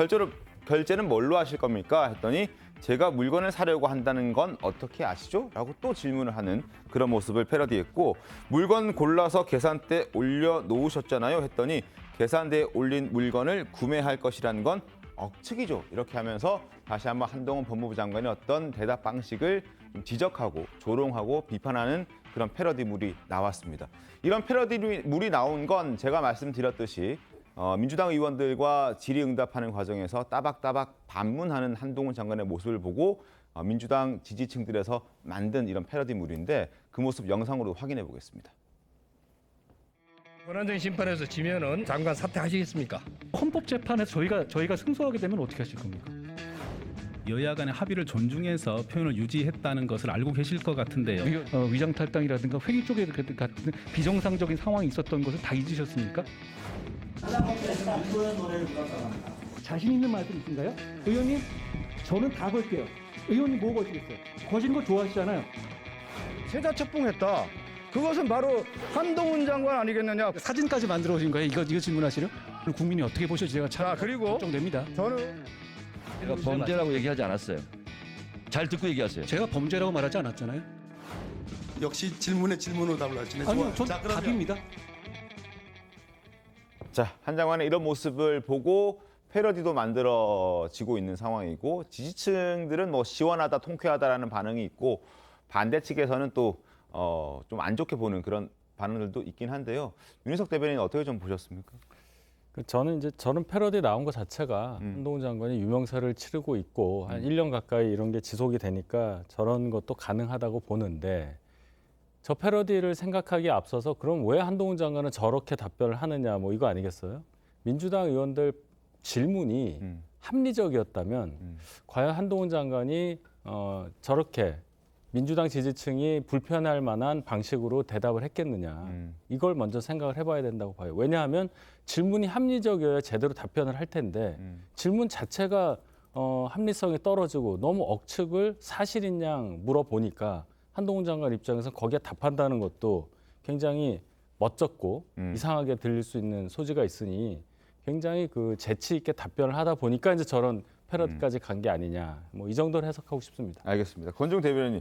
결제는 뭘로 하실 겁니까? 했더니 제가 물건을 사려고 한다는 건 어떻게 아시죠? 라고 또 질문을 하는 그런 모습을 패러디했고 물건 골라서 계산대에 올려놓으셨잖아요. 했더니 계산대에 올린 물건을 구매할 것이라는 건 억측이죠. 이렇게 하면서 다시 한번 한동훈 법무부 장관의 어떤 대답 방식을 지적하고 조롱하고 비판하는 그런 패러디물이 나왔습니다. 이런 패러디물이 나온 건 제가 말씀드렸듯이 민주당 의원들과 질의응답하는 과정에서 따박따박 반문하는 한동훈 장관의 모습을 보고 민주당 지지층들에서 만든 이런 패러디물인데 그 모습 영상으로 확인해 보겠습니다. 권한쟁의 심판에서 지면은 장관 사퇴하시겠습니까? 헌법재판에서 저희가 승소하게 되면 어떻게 하실 겁니까? 여야 간의 합의를 존중해서 표현을 유지했다는 것을 알고 계실 것 같은데요. 위장탈당이라든가 회의 쪽에 같은 비정상적인 상황이 있었던 것을 다 잊으셨습니까? 자신 있는 말씀 있으신가요? 의원님, 저는 다 걸게요. 의원님 뭐 거시겠어요? 거시는 거 좋아하시잖아요. 세자척봉했다. 그것은 바로 한동훈 장관 아니겠느냐. 사진까지 만들어 오신 거예요? 이거 질문하시려? 국민이 어떻게 보실지 제가 참 그리고 걱정됩니다. 저는 제가 범죄라고 얘기하지 않았어요. 잘 듣고 얘기하세요. 제가 범죄라고 말하지 않았잖아요. 역시 질문에 질문으로 답을 하시네. 아니요, 전 답입니다. 자, 한 장관의 이런 모습을 보고 패러디도 만들어지고 있는 상황이고 지지층들은 뭐 시원하다, 통쾌하다라는 반응이 있고 반대 측에서는 또 좀 안 좋게 보는 그런 반응들도 있긴 한데요. 윤희석 대변인 어떻게 좀 보셨습니까? 저는 패러디 나온 것 자체가 한동훈 장관이 유명세를 치르고 있고 한 1년 가까이 이런 게 지속이 되니까 저런 것도 가능하다고 보는데 저 패러디를 생각하기에 앞서서 그럼 왜 한동훈 장관은 저렇게 답변을 하느냐 뭐 이거 아니겠어요? 민주당 의원들 질문이 합리적이었다면 과연 한동훈 장관이 저렇게 민주당 지지층이 불편할 만한 방식으로 대답을 했겠느냐. 이걸 먼저 생각을 해봐야 된다고 봐요. 왜냐하면 질문이 합리적이어야 제대로 답변을 할 텐데 질문 자체가 합리성이 떨어지고 너무 억측을 사실인 양 물어보니까 한동훈 장관 입장에서 거기에 답한다는 것도 굉장히 멋쩍고 이상하게 들릴 수 있는 소지가 있으니 굉장히 그 재치 있게 답변을 하다 보니까 이제 저런 패러디까지 간 게 아니냐. 뭐 이 정도로 해석하고 싶습니다. 알겠습니다. 권종 대변인님,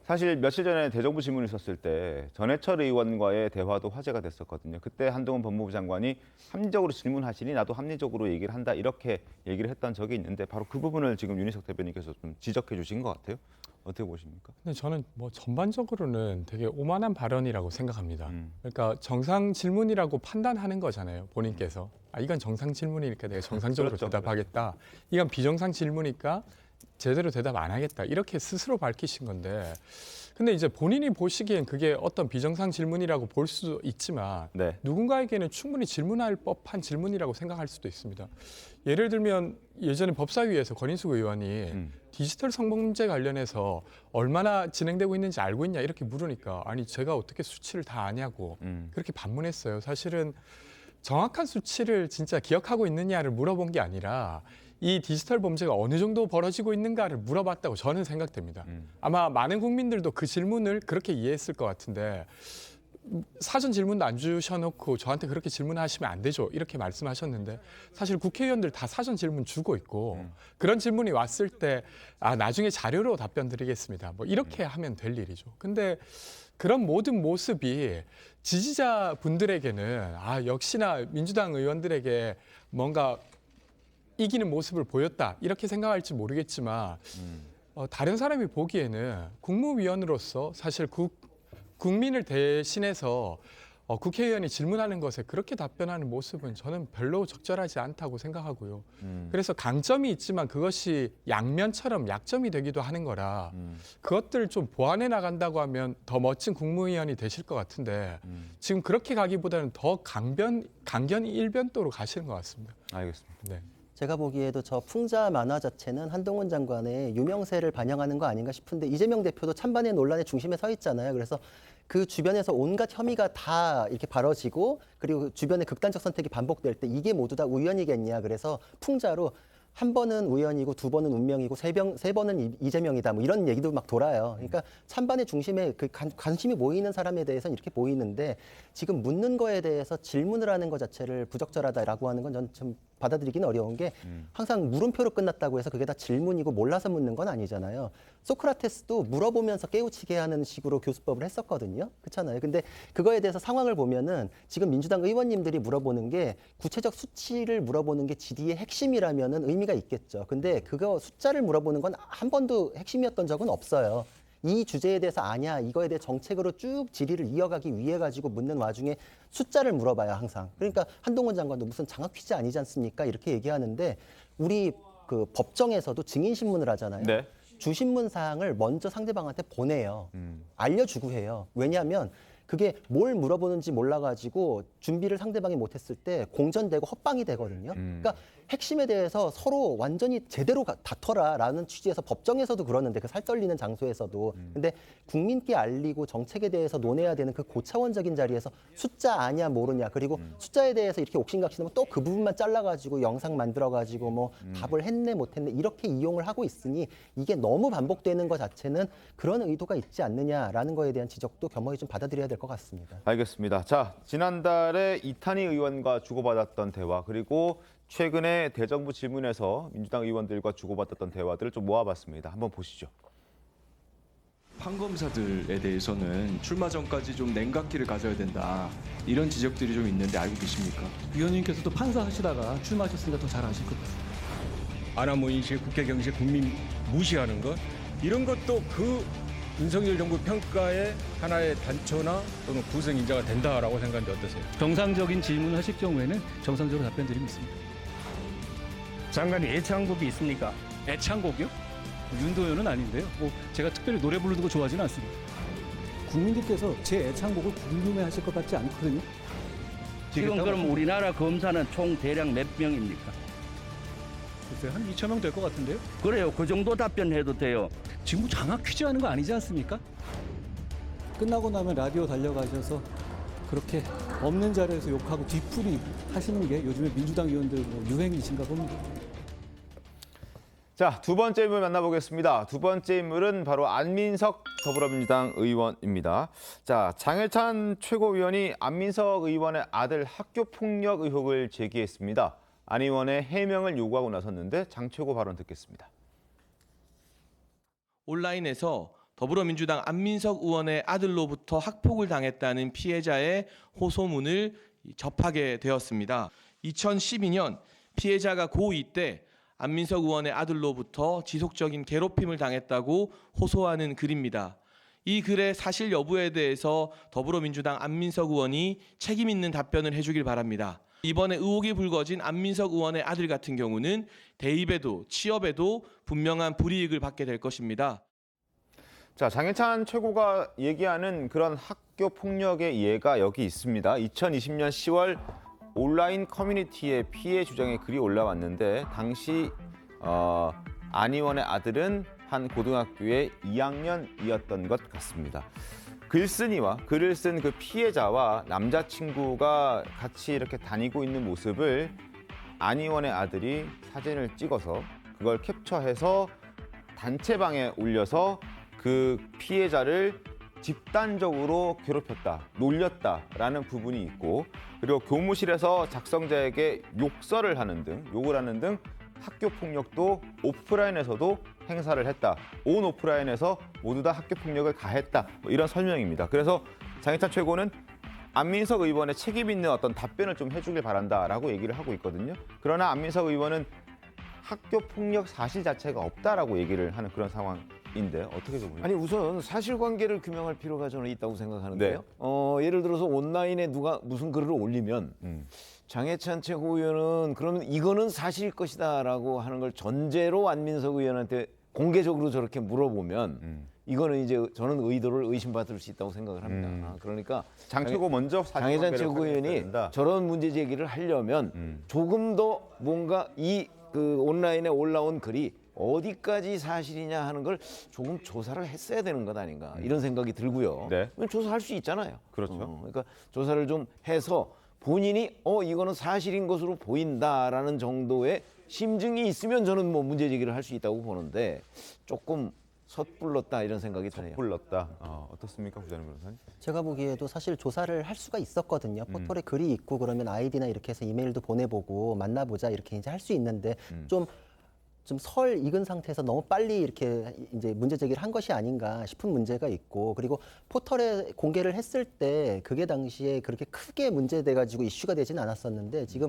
사실 며칠 전에 대정부 질문을 있었을 때 전해철 의원과의 대화도 화제가 됐었거든요. 그때 한동훈 법무부 장관이 합리적으로 질문하시니 나도 합리적으로 얘기를 한다 이렇게 얘기를 했던 적이 있는데 바로 그 부분을 지금 윤희석 대변인께서 좀 지적해 주신 것 같아요. 어떻게 보십니까? 근데 저는 뭐 전반적으로는 되게 오만한 발언이라고 생각합니다. 그러니까 정상 질문이라고 판단하는 거잖아요. 본인께서. 이건 정상 질문이니까 내가 정상적으로 그렇죠. 대답하겠다. 이건 비정상 질문이니까 제대로 대답 안 하겠다. 이렇게 스스로 밝히신 건데 근데 이제 본인이 보시기엔 그게 어떤 비정상 질문이라고 볼 수도 있지만 누군가에게는 충분히 질문할 법한 질문이라고 생각할 수도 있습니다. 예를 들면 예전에 법사위에서 권인숙 의원이 디지털 성범죄 관련해서 얼마나 진행되고 있는지 알고 있냐 이렇게 물으니까 아니 제가 어떻게 수치를 다 아냐고 그렇게 반문했어요. 사실은 정확한 수치를 진짜 기억하고 있느냐를 물어본 게 아니라 이 디지털 범죄가 어느 정도 벌어지고 있는가를 물어봤다고 저는 생각됩니다. 아마 많은 국민들도 그 질문을 그렇게 이해했을 것 같은데 사전 질문도 안 주셔놓고 저한테 그렇게 질문하시면 안 되죠. 이렇게 말씀하셨는데 사실 국회의원들 다 사전 질문 주고 있고 그런 질문이 왔을 때 나중에 자료로 답변 드리겠습니다. 뭐 이렇게 하면 될 일이죠. 근데 그런 모든 모습이 지지자분들에게는 역시나 민주당 의원들에게 뭔가 이기는 모습을 보였다 이렇게 생각할지 모르겠지만 다른 사람이 보기에는 국무위원으로서 사실 국민을 대신해서 국회의원이 질문하는 것에 그렇게 답변하는 모습은 저는 별로 적절하지 않다고 생각하고요. 그래서 강점이 있지만 그것이 양면처럼 약점이 되기도 하는 거라 그것들을 좀 보완해 나간다고 하면 더 멋진 국무위원이 되실 것 같은데 지금 그렇게 가기보다는 더 강견 일변도로 가시는 것 같습니다. 알겠습니다. 네. 제가 보기에도 저 풍자 만화 자체는 한동훈 장관의 유명세를 반영하는 거 아닌가 싶은데 이재명 대표도 찬반의 논란의 중심에 서 있잖아요. 그래서 그 주변에서 온갖 혐의가 다 이렇게 벌어지고 그리고 주변의 극단적 선택이 반복될 때 이게 모두 다 우연이겠냐. 그래서 풍자로 한 번은 우연이고 두 번은 운명이고 세 번은 이재명이다. 뭐 이런 얘기도 막 돌아요. 그러니까 찬반의 중심에 그 관심이 모이는 사람에 대해서는 이렇게 보이는데 지금 묻는 거에 대해서 질문을 하는 것 자체를 부적절하다라고 하는 건 전 좀 받아들이기는 어려운 게 항상 물음표로 끝났다고 해서 그게 다 질문이고 몰라서 묻는 건 아니잖아요. 소크라테스도 물어보면서 깨우치게 하는 식으로 교수법을 했었거든요. 그렇잖아요. 근데 그거에 대해서 상황을 보면은 지금 민주당 의원님들이 물어보는 게 구체적 수치를 물어보는 게 질의의 핵심이라면은 의미가 있겠죠. 근데 그거 숫자를 물어보는 건 한 번도 핵심이었던 적은 없어요. 이 주제에 대해서 아냐, 이거에 대해 정책으로 쭉 질의를 이어가기 위해 가지고 묻는 와중에 숫자를 물어봐요, 항상. 그러니까 한동훈 장관도 무슨 장학 퀴즈 아니지 않습니까? 이렇게 얘기하는데 우리 그 법정에서도 증인 신문을 하잖아요. 네. 주신문 사항을 먼저 상대방한테 보내요. 알려주고 해요. 왜냐하면 그게 뭘 물어보는지 몰라가지고 준비를 상대방이 못했을 때 공전되고 헛방이 되거든요. 그러니까 핵심에 대해서 서로 완전히 제대로 다퉈라라는 취지에서 법정에서도 그러는데 그 살 떨리는 장소에서도 근데 국민께 알리고 정책에 대해서 논해야 되는 그 고차원적인 자리에서 숫자 아냐 모르냐 그리고 숫자에 대해서 이렇게 옥신각신하면 또 그 부분만 잘라가지고 영상 만들어가지고 뭐 답을 했네 못했네 이렇게 이용을 하고 있으니 이게 너무 반복되는 것 자체는 그런 의도가 있지 않느냐라는 거에 대한 지적도 겸허히 좀 받아들여야 될 것 같습니다. 알겠습니다. 자, 지난달에 이탄희 의원과 주고받았던 대화 그리고 최근에 대정부 질문에서 민주당 의원들과 주고받았던 대화들을 좀 모아봤습니다. 한번 보시죠. 판검사들에 대해서는 출마 전까지 좀 냉각기를 가져야 된다. 이런 지적들이 좀 있는데 알고 계십니까? 위원님께서도 판사 하시다가 출마하셨으니까 더 잘 아실 것 같습니다. 아나무인식 국회 경제 국민 무시하는 것 이런 것도 그 윤석열 정부 평가의 하나의 단초나 또는 구성인자가 된다라고 생각하는데 어떠세요? 정상적인 질문을 하실 경우에는 정상적으로 답변 드리고 있습니다. 장관이 애창곡이 있습니까? 애창곡이요? 윤도 의원은 아닌데요. 뭐 제가 특별히 노래 부르는 거 좋아하지는 않습니다. 국민들께서 제 애창곡을 궁금해하실 것 같지 않거든요. 지금 그럼 우리나라 검사는 총 대략 몇 명입니까? 글쎄요, 한 2천 명 될 것 같은데요. 그래요. 그 정도 답변해도 돼요. 지금 장학 퀴즈 하는 거 아니지 않습니까? 끝나고 나면 라디오 달려가셔서 그렇게 없는 자리에서 욕하고 뒤풀이 하시는 게 요즘에 민주당 의원들 뭐 유행이신가 봅니다. 자, 두 번째 인물 만나보겠습니다. 두 번째 인물은 바로 안민석 더불어민주당 의원입니다. 자, 장해찬 최고위원이 안민석 의원의 아들 학교폭력 의혹을 제기했습니다. 안 의원의 해명을 요구하고 나섰는데 장 최고 발언 듣겠습니다. 온라인에서 더불어민주당 안민석 의원의 아들로부터 학폭을 당했다는 피해자의 호소문을 접하게 되었습니다. 2012년 피해자가 고2 때 안민석 의원의 아들로부터 지속적인 괴롭힘을 당했다고 호소하는 글입니다. 이 글의 사실 여부에 대해서 더불어민주당 안민석 의원이 책임 있는 답변을 해주길 바랍니다. 이번에 의혹이 불거진 안민석 의원의 아들 같은 경우는 대입에도 취업에도 분명한 불이익을 받게 될 것입니다. 자, 장해찬 최고가 얘기하는 그런 학교 폭력의 예가 여기 있습니다. 2020년 10월 온라인 커뮤니티에 피해 주장의 글이 올라왔는데 당시 안 의원의 아들은 한 고등학교의 2학년이었던 것 같습니다. 글쓴이와 글을 쓴 그 피해자와 남자친구가 같이 이렇게 다니고 있는 모습을 안 의원의 아들이 사진을 찍어서 그걸 캡처해서 단체방에 올려서 그 피해자를 집단적으로 괴롭혔다, 놀렸다라는 부분이 있고 그리고 교무실에서 작성자에게 욕설을 하는 등, 욕을 하는 등 학교 폭력도 오프라인에서도 행사를 했다. 온 오프라인에서 모두 다 학교 폭력을 가했다. 뭐 이런 설명입니다. 그래서 장해찬 최고는 안민석 의원의 책임 있는 어떤 답변을 좀 해주길 바란다라고 얘기를 하고 있거든요. 그러나 안민석 의원은 학교 폭력 사실 자체가 없다라고 얘기를 하는 그런 상황인데 어떻게 보면 아니 우선 사실관계를 규명할 필요가 저는 있다고 생각하는데요. 예를 들어서 온라인에 누가 무슨 글을 올리면 장해찬 최고위원은 그러면 이거는 사실일 것이다라고 하는 걸 전제로 안민석 의원한테 공개적으로 저렇게 물어보면 이거는 이제 저는 의도를 의심받을 수 있다고 생각을 합니다. 그러니까 장 최고 먼저 장해찬 최고위원이 저런 문제 제기를 하려면 조금 더 뭔가 그 온라인에 올라온 글이 어디까지 사실이냐 하는 걸 조금 조사를 했어야 되는 것 아닌가 이런 생각이 들고요. 네. 조사할 수 있잖아요. 그렇죠. 그러니까 조사를 좀 해서 본인이 이거는 사실인 것으로 보인다라는 정도의 심증이 있으면 저는 뭐 문제 제기를 할 수 있다고 보는데 조금 섣불렀다 이런 생각이 드네요. 섣불렀다. 어떻습니까, 부장님 변호사님? 제가 보기에도 사실 조사를 할 수가 있었거든요. 포털에 글이 있고 그러면 아이디나 이렇게 해서 이메일도 보내보고 만나보자 이렇게 이제 할 수 있는데 좀 설 익은 상태에서 너무 빨리 이렇게 이제 문제 제기를 한 것이 아닌가 싶은 문제가 있고 그리고 포털에 공개를 했을 때 그게 당시에 그렇게 크게 문제돼 가지고 이슈가 되지는 않았었는데 지금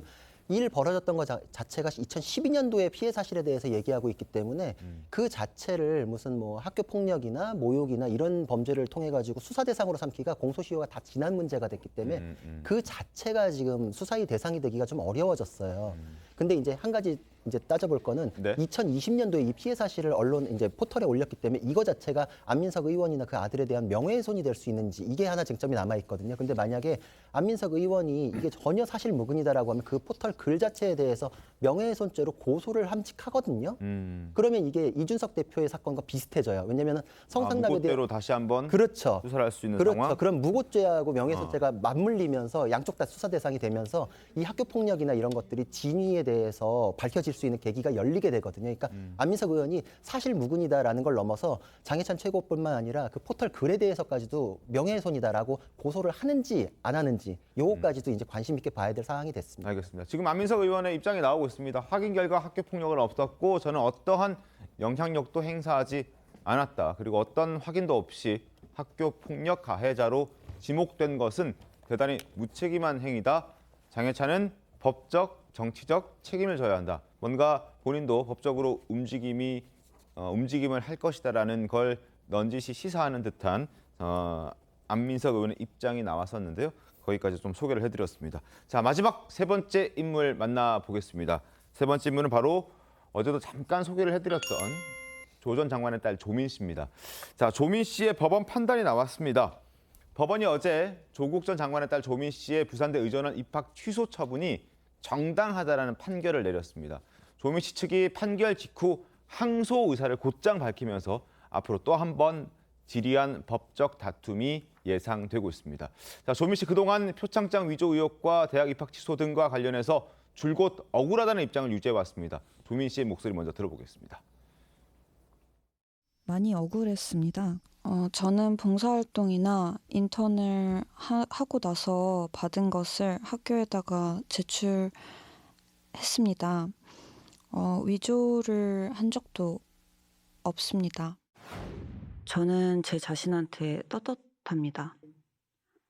일 벌어졌던 것 자체가 2012년도에 피해 사실에 대해서 얘기하고 있기 때문에 그 자체를 무슨 뭐 학교 폭력이나 모욕이나 이런 범죄를 통해 가지고 수사 대상으로 삼기가 공소시효가 다 지난 문제가 됐기 때문에 그 자체가 지금 수사의 대상이 되기가 좀 어려워졌어요. 근데 이제 한 가지 이제 따져볼 거는 2020년도에 이 피해 사실을 언론 이제 포털에 올렸기 때문에 이거 자체가 안민석 의원이나 그 아들에 대한 명예훼손이 될 수 있는지 이게 하나 쟁점이 남아 있거든요. 근데 만약에 안민석 의원이 이게 전혀 사실 무근이다라고 하면 그 포털 글 자체에 대해서 명예훼손죄로 고소를 함직하거든요. 그러면 이게 이준석 대표의 사건과 비슷해져요. 왜냐하면 성상납에 대해 무고죄로 다시 한번 그렇죠. 수사를 할 수 있는 그렇죠. 상황. 그럼 무고죄하고 명예훼손죄가 맞물리면서 양쪽 다 수사 대상이 되면서 이 학교 폭력이나 이런 것들이 진위에 대해서 밝혀질 수 있는 계기가 열리게 되거든요. 그러니까 안민석 의원이 사실 무근이다라는 걸 넘어서 장해찬 최고뿐만 아니라 그 포털 글에 대해서까지도 명예훼손이다라고 고소를 하는지 안 하는지 요거까지도 이제 관심 있게 봐야 될 상황이 됐습니다. 알겠습니다. 지금 안민석 의원의 입장이 나오고 있습니다. 확인 결과 학교 폭력은 없었고 저는 어떠한 영향력도 행사하지 않았다. 그리고 어떤 확인도 없이 학교 폭력 가해자로 지목된 것은 대단히 무책임한 행위다. 장해찬은 법적, 정치적 책임을 져야 한다. 뭔가 본인도 법적으로 움직임을 할 것이다라는 걸 넌지시 시사하는 듯한 안민석 의원의 입장이 나왔었는데요. 거기까지 좀 소개를 해드렸습니다. 자, 마지막 세 번째 인물 만나보겠습니다. 세 번째 인물은 바로 어제도 잠깐 소개를 해드렸던 조 전 장관의 딸 조민 씨입니다. 자, 조민 씨의 법원 판단이 나왔습니다. 법원이 어제 조국 전 장관의 딸 조민 씨의 부산대 의전원 입학 취소 처분이 정당하다라는 판결을 내렸습니다. 조민 씨 측이 판결 직후 항소 의사를 곧장 밝히면서 앞으로 또 한 번 지리한 법적 다툼이 예상되고 있습니다. 자, 조민 씨 그동안 표창장 위조 의혹과 대학 입학 취소 등과 관련해서 줄곧 억울하다는 입장을 유지해왔습니다. 조민 씨의 목소리 먼저 들어보겠습니다. 많이 억울했습니다. 저는 봉사활동이나 인턴을 하고 나서 받은 것을 학교에다가 제출했습니다. 위조를 한 적도 없습니다. 저는 제 자신한테 떳떳합니다.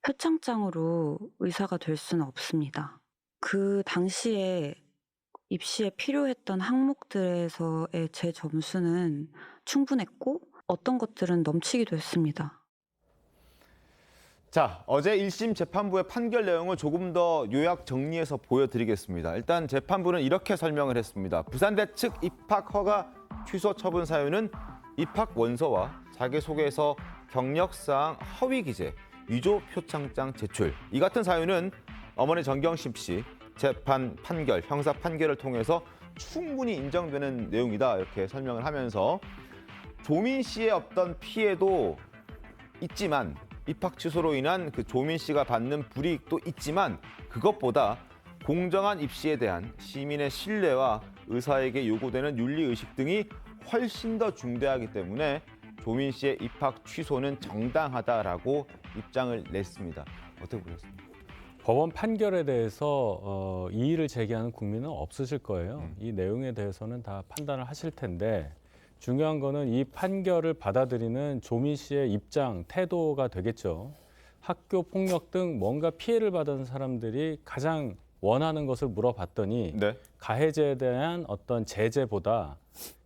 표창장으로 의사가 될 수는 없습니다. 그 당시에 입시에 필요했던 항목들에서의 제 점수는 충분했고 어떤 것들은 넘치기도 했습니다. 자, 어제 1심 재판부의 판결 내용을 조금 더 요약 정리해서 보여드리겠습니다. 일단 재판부는 이렇게 설명을 했습니다. 부산대 측 입학 허가 취소 처분 사유는 입학 원서와 자기소개서 경력사항 허위 기재, 위조 표창장 제출. 이 같은 사유는 어머니 정경심 씨 재판 판결, 형사 판결을 통해서 충분히 인정되는 내용이다. 이렇게 설명을 하면서 조민 씨의 어떤 피해도 있지만 입학 취소로 인한 그 조민 씨가 받는 불이익도 있지만 그것보다 공정한 입시에 대한 시민의 신뢰와 의사에게 요구되는 윤리의식 등이 훨씬 더 중대하기 때문에 조민 씨의 입학 취소는 정당하다라고 입장을 냈습니다. 어떻게 보셨습니까? 법원 판결에 대해서 이의를 제기하는 국민은 없으실 거예요. 이 내용에 대해서는 다 판단을 하실 텐데 중요한 거는 이 판결을 받아들이는 조민 씨의 입장, 태도가 되겠죠. 학교 폭력 등 뭔가 피해를 받은 사람들이 가장 원하는 것을 물어봤더니 가해자에 대한 어떤 제재보다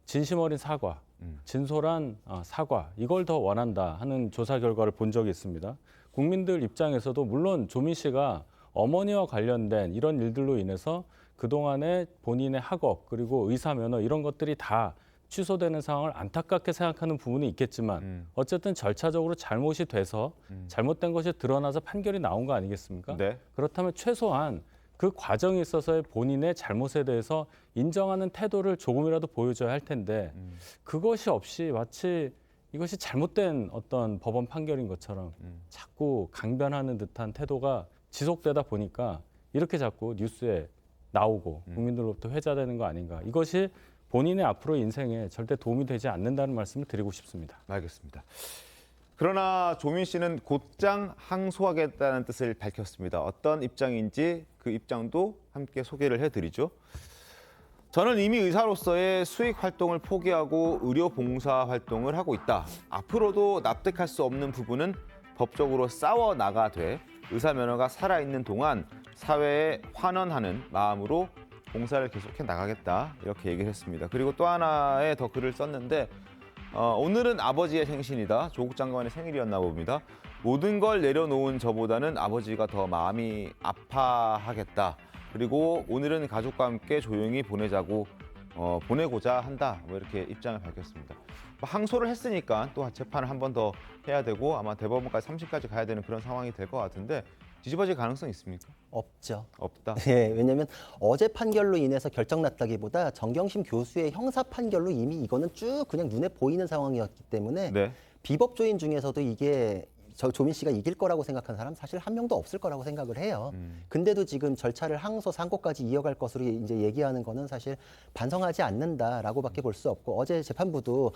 진심 어린 사과, 진솔한 사과 이걸 더 원한다 하는 조사 결과를 본 적이 있습니다. 국민들 입장에서도 물론 조민 씨가 어머니와 관련된 이런 일들로 인해서 그동안의 본인의 학업 그리고 의사 면허 이런 것들이 다 취소되는 상황을 안타깝게 생각하는 부분이 있겠지만 어쨌든 절차적으로 잘못이 돼서 잘못된 것이 드러나서 판결이 나온 거 아니겠습니까? 그렇다면 최소한 그 과정에 있어서의 본인의 잘못에 대해서 인정하는 태도를 조금이라도 보여줘야 할 텐데 그것이 없이 마치 이것이 잘못된 어떤 법원 판결인 것처럼 자꾸 강변하는 듯한 태도가 지속되다 보니까 이렇게 자꾸 뉴스에 나오고 국민들로부터 회자되는 거 아닌가. 이것이 본인의 앞으로의 인생에 절대 도움이 되지 않는다는 말씀을 드리고 싶습니다. 알겠습니다. 그러나 조민 씨는 곧장 항소하겠다는 뜻을 밝혔습니다. 어떤 입장인지 그 입장도 함께 소개를 해드리죠. 저는 이미 의사로서의 수익 활동을 포기하고 의료 봉사 활동을 하고 있다. 앞으로도 납득할 수 없는 부분은 법적으로 싸워 나가되 의사 면허가 살아있는 동안 사회에 환원하는 마음으로 봉사를 계속해 나가겠다 이렇게 얘기를 했습니다. 그리고 또 하나의 더 글을 썼는데 오늘은 아버지의 생신이다. 조국 장관의 생일이었나 봅니다. 모든 걸 내려놓은 저보다는 아버지가 더 마음이 아파하겠다. 그리고 오늘은 가족과 함께 조용히 보내고자 한다. 뭐 이렇게 입장을 밝혔습니다. 항소를 했으니까 또 재판을 한 번 더 해야 되고 아마 대법원까지 3심까지 가야 되는 그런 상황이 될 것 같은데 뒤집어질 가능성 있습니까? 없죠. 없다. 예, 왜냐하면 어제 판결로 인해서 결정났다기보다 정경심 교수의 형사 판결로 이미 이거는 쭉 그냥 눈에 보이는 상황이었기 때문에 네. 비법조인 중에서도 이게 조민 씨가 이길 거라고 생각하는 사람 사실 한 명도 없을 거라고 생각을 해요. 근데도 지금 절차를 항소 상고까지 이어갈 것으로 이제 얘기하는 거는 사실 반성하지 않는다라고밖에 볼 수 없고 어제 재판부도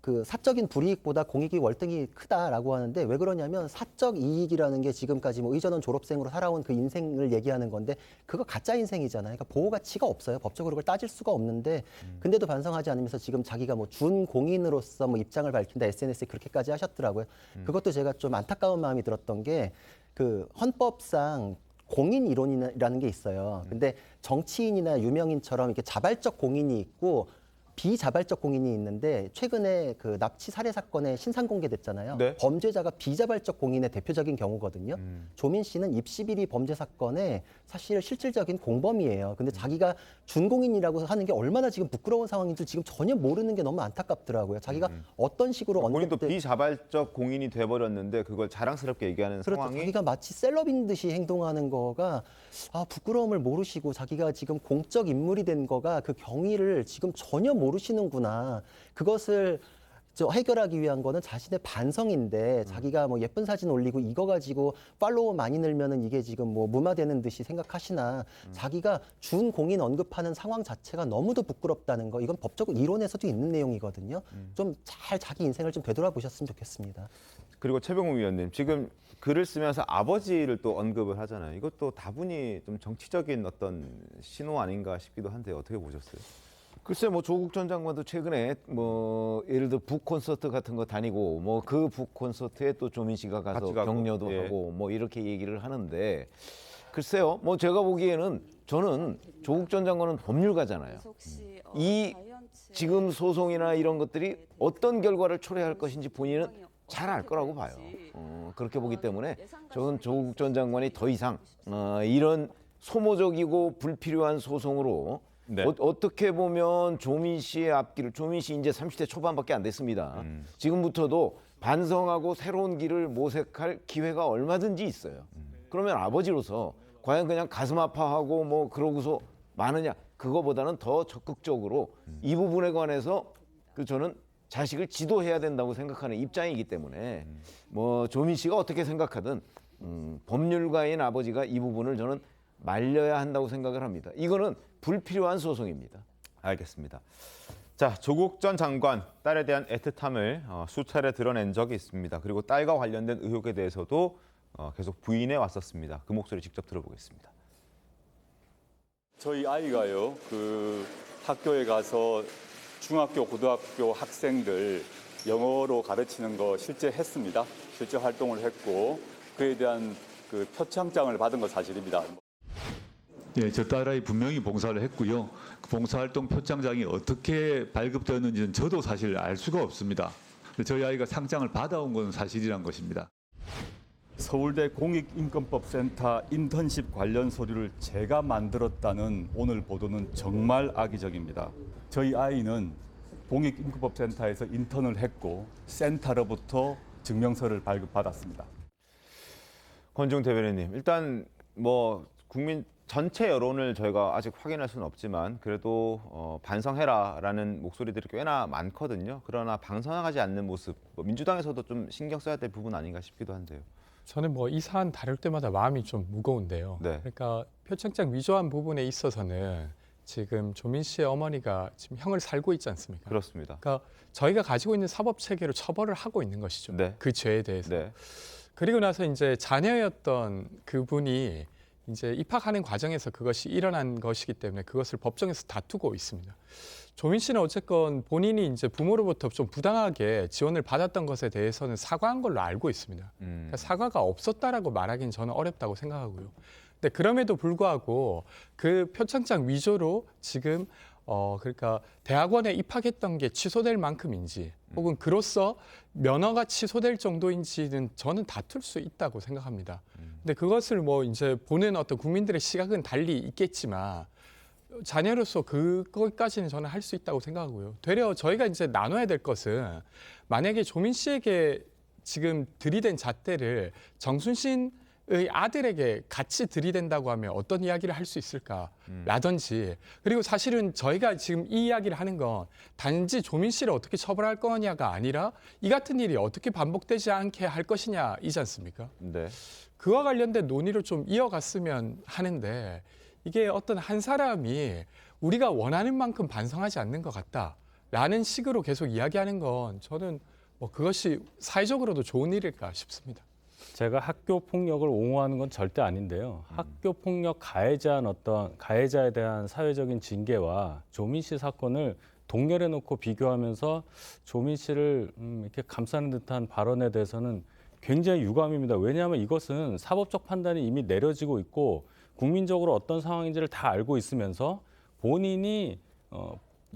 그 사적인 불이익보다 공익이 월등히 크다라고 하는데 왜 그러냐면 사적 이익이라는 게 지금까지 뭐 의전원 졸업생으로 살아온 그 인생을 얘기하는 건데 그거 가짜 인생이잖아요. 그러니까 보호 가치가 없어요. 법적으로 그걸 따질 수가 없는데 근데도 반성하지 않으면서 지금 자기가 뭐 준공인으로서 뭐 입장을 밝힌다 SNS에 그렇게까지 하셨더라고요. 그것도 제가 좀 안타까운 마음이 들었던 게 그 헌법상 공인 이론이라는 게 있어요. 근데 정치인이나 유명인처럼 이렇게 자발적 공인이 있고 비자발적 공인이 있는데 최근에 그 납치 살해 사건에 신상 공개됐잖아요. 네. 범죄자가 비자발적 공인의 대표적인 경우거든요. 조민 씨는 입시비리 범죄 사건에 사실 실질적인 공범이에요. 근데 자기가 준공인이라고 하는 게 얼마나 지금 부끄러운 상황인지 지금 전혀 모르는 게 너무 안타깝더라고요. 자기가 어떤 식으로 본인도 비자발적 공인이 돼버렸는데 그걸 자랑스럽게 얘기하는 그렇죠. 상황이 자기가 마치 셀럽인 듯이 행동하는 거가 부끄러움을 모르시고 자기가 지금 공적 인물이 된 거가 그 경위를 지금 전혀 모르시는구나. 그것을 해결하기 위한 거는 자신의 반성인데 자기가 뭐 예쁜 사진 올리고 이거 가지고 팔로워 많이 늘면은 이게 지금 뭐 무마되는 듯이 생각하시나 자기가 준공인 언급하는 상황 자체가 너무도 부끄럽다는 거 이건 법적 이론에서도 있는 내용이거든요. 좀 잘 자기 인생을 좀 되돌아보셨으면 좋겠습니다. 그리고 최병욱 위원님 지금 글을 쓰면서 아버지를 또 언급을 하잖아요. 이것도 다분히 좀 정치적인 어떤 신호 아닌가 싶기도 한데 어떻게 보셨어요? 글쎄 뭐 조국 전 장관도 최근에 뭐 예를 들어 북 콘서트 같은 거 다니고 뭐 그 북 콘서트에 또 조민 씨가 가서 같이 가고. 격려도 예. 하고 뭐 이렇게 얘기를 하는데 글쎄요 뭐 제가 보기에는 저는 조국 전 장관은 법률가잖아요. 이 지금 소송이나 이런 것들이 어떤 결과를 초래할 것인지 본인은 잘 알 거라고 봐요. 그렇게 보기 때문에 저는 조국 전 장관이 더 이상 이런 소모적이고 불필요한 소송으로 네. 어떻게 보면 조민 씨의 앞길을 조민 씨 이제 30대 초반밖에 안 됐습니다. 지금부터도 반성하고 새로운 길을 모색할 기회가 얼마든지 있어요. 그러면 아버지로서 과연 그냥 가슴 아파하고 뭐 그러고서 마느냐 그거보다는 더 적극적으로 이 부분에 관해서 저는 자식을 지도해야 된다고 생각하는 입장이기 때문에 뭐 조민 씨가 어떻게 생각하든 법률가인 아버지가 이 부분을 저는 말려야 한다고 생각을 합니다. 이거는 불필요한 소송입니다. 알겠습니다. 자, 조국 전 장관 딸에 대한 애틋함을 수차례 드러낸 적이 있습니다. 그리고 딸과 관련된 의혹에 대해서도 계속 부인해 왔었습니다. 그 목소리 직접 들어보겠습니다. 저희 아이가요, 그 학교에 가서 중학교, 고등학교 학생들 영어로 가르치는 거 실제 했습니다. 실제 활동을 했고 그에 대한 그 표창장을 받은 거 사실입니다. 예, 저 딸아이 분명히 봉사를 했고요. 그 봉사활동 표창장이 어떻게 발급되었는지는 저도 사실 알 수가 없습니다. 저희 아이가 상장을 받아온 건 사실이란 것입니다. 서울대 공익인권법센터 인턴십 관련 서류를 제가 만들었다는 오늘 보도는 정말 악의적입니다. 저희 아이는 공익인권법센터에서 인턴을 했고 센터로부터 증명서를 발급받았습니다. 권중 대변인님, 일단 뭐 국민 전체 여론을 저희가 아직 확인할 수는 없지만 그래도 반성해라라는 목소리들이 꽤나 많거든요. 그러나 방성하지 않는 모습, 뭐 민주당에서도 좀 신경 써야 될 부분 아닌가 싶기도 한데요. 저는 뭐 이 사안 다룰 때마다 마음이 좀 무거운데요. 네. 그러니까 표창장 위조한 부분에 있어서는 지금 조민 씨의 어머니가 지금 형을 살고 있지 않습니까? 그렇습니다. 그러니까 저희가 가지고 있는 사법 체계로 처벌을 하고 있는 것이죠. 네. 그 죄에 대해서. 네. 그리고 나서 이제 자녀였던 그분이 이제 입학하는 과정에서 그것이 일어난 것이기 때문에 그것을 법정에서 다투고 있습니다. 조민 씨는 어쨌건 본인이 이제 부모로부터 좀 부당하게 지원을 받았던 것에 대해서는 사과한 걸로 알고 있습니다. 그러니까 사과가 없었다라고 말하기는 저는 어렵다고 생각하고요. 근데 그럼에도 불구하고 그 표창장 위조로 지금 그러니까 대학원에 입학했던 게 취소될 만큼인지 혹은 그로써 면허가 취소될 정도인지는 저는 다툴 수 있다고 생각합니다. 근데 그것을 뭐 이제 보는 어떤 국민들의 시각은 달리 있겠지만 자녀로서 그거까지는 저는 할 수 있다고 생각하고요. 되려 저희가 이제 나눠야 될 것은 만약에 조민 씨에게 지금 들이댄 잣대를 정순신의 아들에게 같이 들이댄다고 하면 어떤 이야기를 할 수 있을까라든지 그리고 사실은 저희가 지금 이 이야기를 하는 건 단지 조민 씨를 어떻게 처벌할 거냐가 아니라 이 같은 일이 어떻게 반복되지 않게 할 것이냐이지 않습니까? 네. 그와 관련된 논의를 좀 이어갔으면 하는데 이게 어떤 한 사람이 우리가 원하는 만큼 반성하지 않는 것 같다라는 식으로 계속 이야기하는 건 저는 뭐 그것이 사회적으로도 좋은 일일까 싶습니다. 제가 학교 폭력을 옹호하는 건 절대 아닌데요. 학교 폭력 가해자에 대한 사회적인 징계와 조민 씨 사건을 동렬해 놓고 비교하면서 조민 씨를 이렇게 감싸는 듯한 발언에 대해서는 굉장히 유감입니다. 왜냐하면 이것은 사법적 판단이 이미 내려지고 있고 국민적으로 어떤 상황인지를 다 알고 있으면서 본인이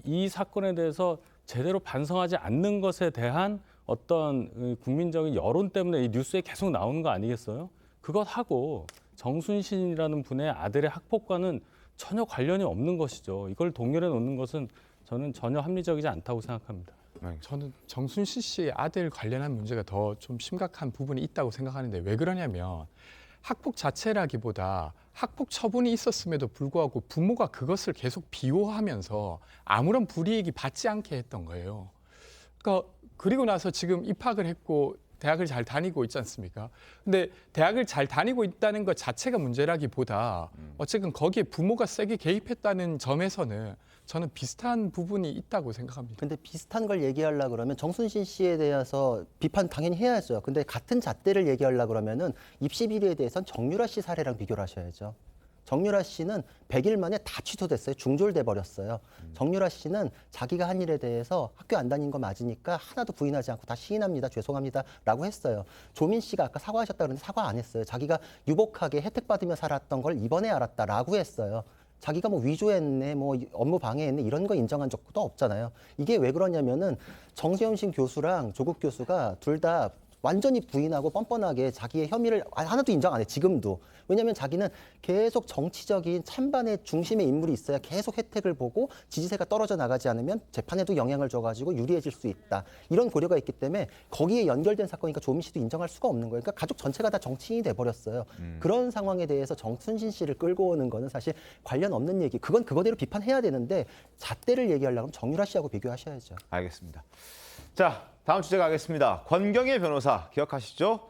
이 사건에 대해서 제대로 반성하지 않는 것에 대한 어떤 국민적인 여론 때문에 이 뉴스에 계속 나오는 거 아니겠어요? 그것하고 정순신이라는 분의 아들의 학폭과는 전혀 관련이 없는 것이죠. 이걸 동렬해 놓는 것은 저는 전혀 합리적이지 않다고 생각합니다. 저는 정순신 씨의 아들 관련한 문제가 더 좀 심각한 부분이 있다고 생각하는데 왜 그러냐면 학폭 자체라기보다 학폭 처분이 있었음에도 불구하고 부모가 그것을 계속 비호하면서 아무런 불이익이 받지 않게 했던 거예요. 그러니까 그리고 나서 지금 입학을 했고 대학을 잘 다니고 있지 않습니까? 근데 대학을 잘 다니고 있다는 것 자체가 문제라기보다 어쨌든 거기에 부모가 세게 개입했다는 점에서는 저는 비슷한 부분이 있다고 생각합니다. 근데 비슷한 걸 얘기하려고 그러면 정순신 씨에 대해서 비판 당연히 해야죠. 근데 같은 잣대를 얘기하려고 그러면은 입시 비리에 대해서는 정유라 씨 사례랑 비교를 하셔야죠. 정유라 씨는 100일 만에 다 취소됐어요. 중졸돼 버렸어요. 정유라 씨는 자기가 한 일에 대해서 학교 안 다닌 거 맞으니까 하나도 부인하지 않고 다 시인합니다. 죄송합니다. 라고 했어요. 조민 씨가 아까 사과하셨다 그러는데 사과 안 했어요. 자기가 유복하게 혜택 받으며 살았던 걸 이번에 알았다라고 했어요. 자기가 뭐 위조했네, 뭐 업무 방해했네 이런 거 인정한 적도 없잖아요. 이게 왜 그러냐면은 정세현신 교수랑 조국 교수가 둘 다 완전히 부인하고 뻔뻔하게 자기의 혐의를 하나도 인정 안 해, 지금도. 왜냐하면 자기는 계속 정치적인 찬반의 중심의 인물이 있어야 계속 혜택을 보고 지지세가 떨어져 나가지 않으면 재판에도 영향을 줘가지고 유리해질 수 있다. 이런 고려가 있기 때문에 거기에 연결된 사건이니까 조민 씨도 인정할 수가 없는 거예요. 그러니까 가족 전체가 다 정치인이 돼버렸어요. 그런 상황에 대해서 정순신 씨를 끌고 오는 거는 사실 관련 없는 얘기. 그건 그거대로 비판해야 되는데 잣대를 얘기하려면 정유라 씨하고 비교하셔야죠. 알겠습니다. 자, 다음 주제 가겠습니다. 권경의 변호사 기억하시죠?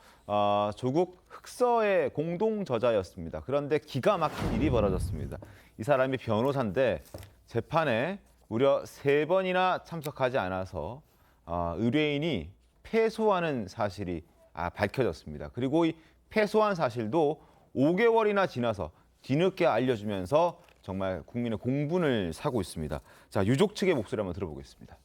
조국 흑서의 공동 저자였습니다. 그런데 기가 막힌 일이 벌어졌습니다. 이 사람이 변호사인데 재판에 무려 3번이나 참석하지 않아서 의뢰인이 패소하는 사실이 밝혀졌습니다. 그리고 이 패소한 사실도 5개월이나 지나서 뒤늦게 알려주면서 정말 국민의 공분을 사고 있습니다. 자, 유족 측의 목소리 한번 들어보겠습니다.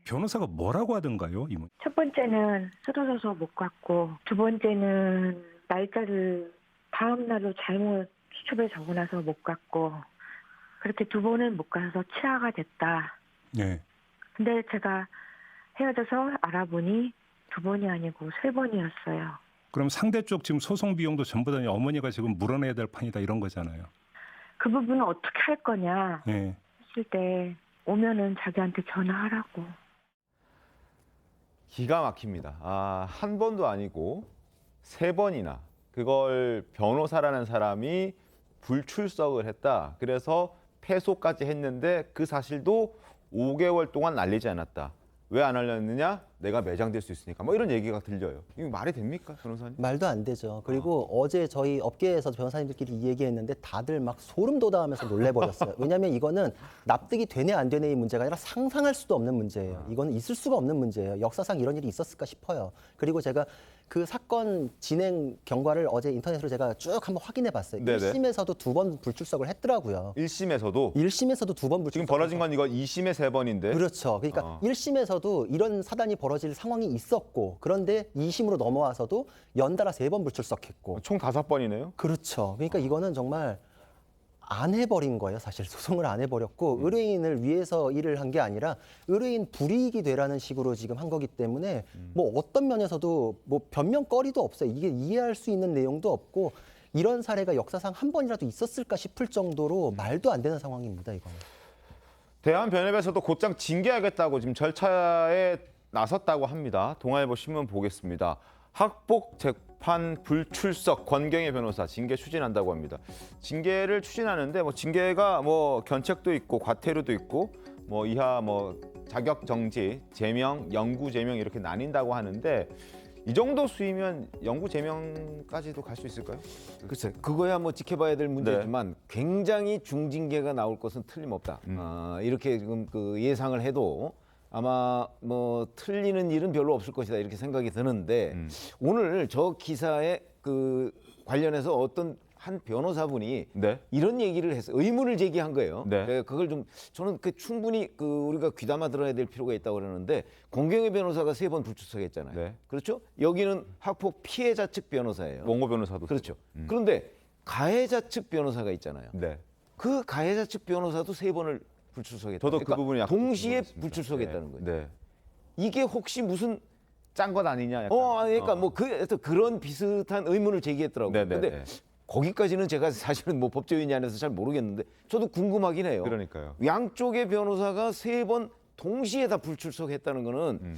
변호사가 뭐라고 하던가요? 이모? 첫 번째는 쓰러져서 못 갔고, 두 번째는 날짜를 다음 날로 잘못 수첩에 적어놔서 못 갔고, 그렇게 2번은 못 가서 치아가 됐다. 네. 근데 제가 헤어져서 알아보니 2번이 아니고 3번이었어요. 그럼 상대 쪽 지금 소송 비용도 전부 다 어머니가 지금 물어내야 될 판이다 이런 거잖아요. 그 부분은 어떻게 할 거냐 네. 했을 때 오면은 자기한테 전화하라고. 기가 막힙니다. 한 번도 아니고 3번이나 그걸 변호사라는 사람이 불출석을 했다. 그래서 패소까지 했는데 그 사실도 5개월 동안 알리지 않았다. 왜 안 알렸느냐? 내가 매장될 수 있으니까 뭐 이런 얘기가 들려요. 이거 말이 됩니까, 변호사님? 말도 안 되죠. 그리고 어제 저희 업계에서 변호사님들끼리 이 얘기했는데 다들 막 소름 돋아하면서 놀래버렸어요. 왜냐하면 이거는 납득이 되네 안 되네의 문제가 아니라 상상할 수도 없는 문제예요. 이거는 있을 수가 없는 문제예요. 역사상 이런 일이 있었을까 싶어요. 그리고 제가 그 사건 진행 경과를 어제 인터넷으로 제가 쭉 한번 확인해 봤어요. 네네. 1심에서도 2번 불출석을 했더라고요. 1심에서도? 1심에서도 2번 불출석. 지금 벌어진 건 이거 2심에 3번인데? 그렇죠. 그러니까 1심에서도 이런 사단이 벌어질 상황이 있었고 그런데 2심으로 넘어와서도 연달아 3번 불출석했고 총 5번이네요? 그렇죠. 그러니까 이거는 정말 안 해버린 거예요. 사실 소송을 안 해버렸고 의뢰인을 위해서 일을 한 게 아니라 의뢰인 불이익이 되라는 식으로 지금 한 거기 때문에 뭐 어떤 면에서도 뭐 변명거리도 없어요. 이게 이해할 수 있는 내용도 없고 이런 사례가 역사상 한 번이라도 있었을까 싶을 정도로 말도 안 되는 상황입니다. 이거는. 대한변협에서도 곧장 징계하겠다고 지금 절차에 나섰다고 합니다. 동아일보 신문 보겠습니다. 학폭 재판 불출석 권경의 변호사 징계 추진한다고 합니다. 징계를 추진하는데 뭐 징계가 뭐 견책도 있고 과태료도 있고 뭐 이하 뭐 자격 정지, 제명, 영구 제명 이렇게 나뉜다고 하는데 이 정도 수위면 영구 제명까지도 갈 수 있을까요? 글쎄, 그거야 뭐 지켜봐야 될 문제지만 굉장히 중징계가 나올 것은 틀림없다. 이렇게 지금 그 예상을 해도 아마 뭐 틀리는 일은 별로 없을 것이다 이렇게 생각이 드는데 오늘 저 기사에 그 관련해서 어떤 한 변호사분이 이런 얘기를 해서 의문을 제기한 거예요. 그걸 좀 저는 그 충분히 그 우리가 귀담아 들어야 될 필요가 있다고 그러는데 권경의 변호사가 3번 불출석했잖아요. 그렇죠? 여기는 학폭 피해자 측 변호사예요. 원고 변호사도 그렇죠. 그런데 가해자 측 변호사가 있잖아요. 그 가해자 측 변호사도 3번을 불출석했다. 저도 그 부분이 약간 동시에 궁금했습니다. 불출석했다는 거예요. 네. 이게 혹시 무슨 짠 것 아니냐? 약간. 그러니까 뭐 그런 비슷한 의문을 제기했더라고요. 근데 거기까지는 제가 사실은 뭐 법조인이 아니라서 잘 모르겠는데 저도 궁금하긴 해요. 그러니까요. 양쪽의 변호사가 3번 동시에 다 불출석했다는 거는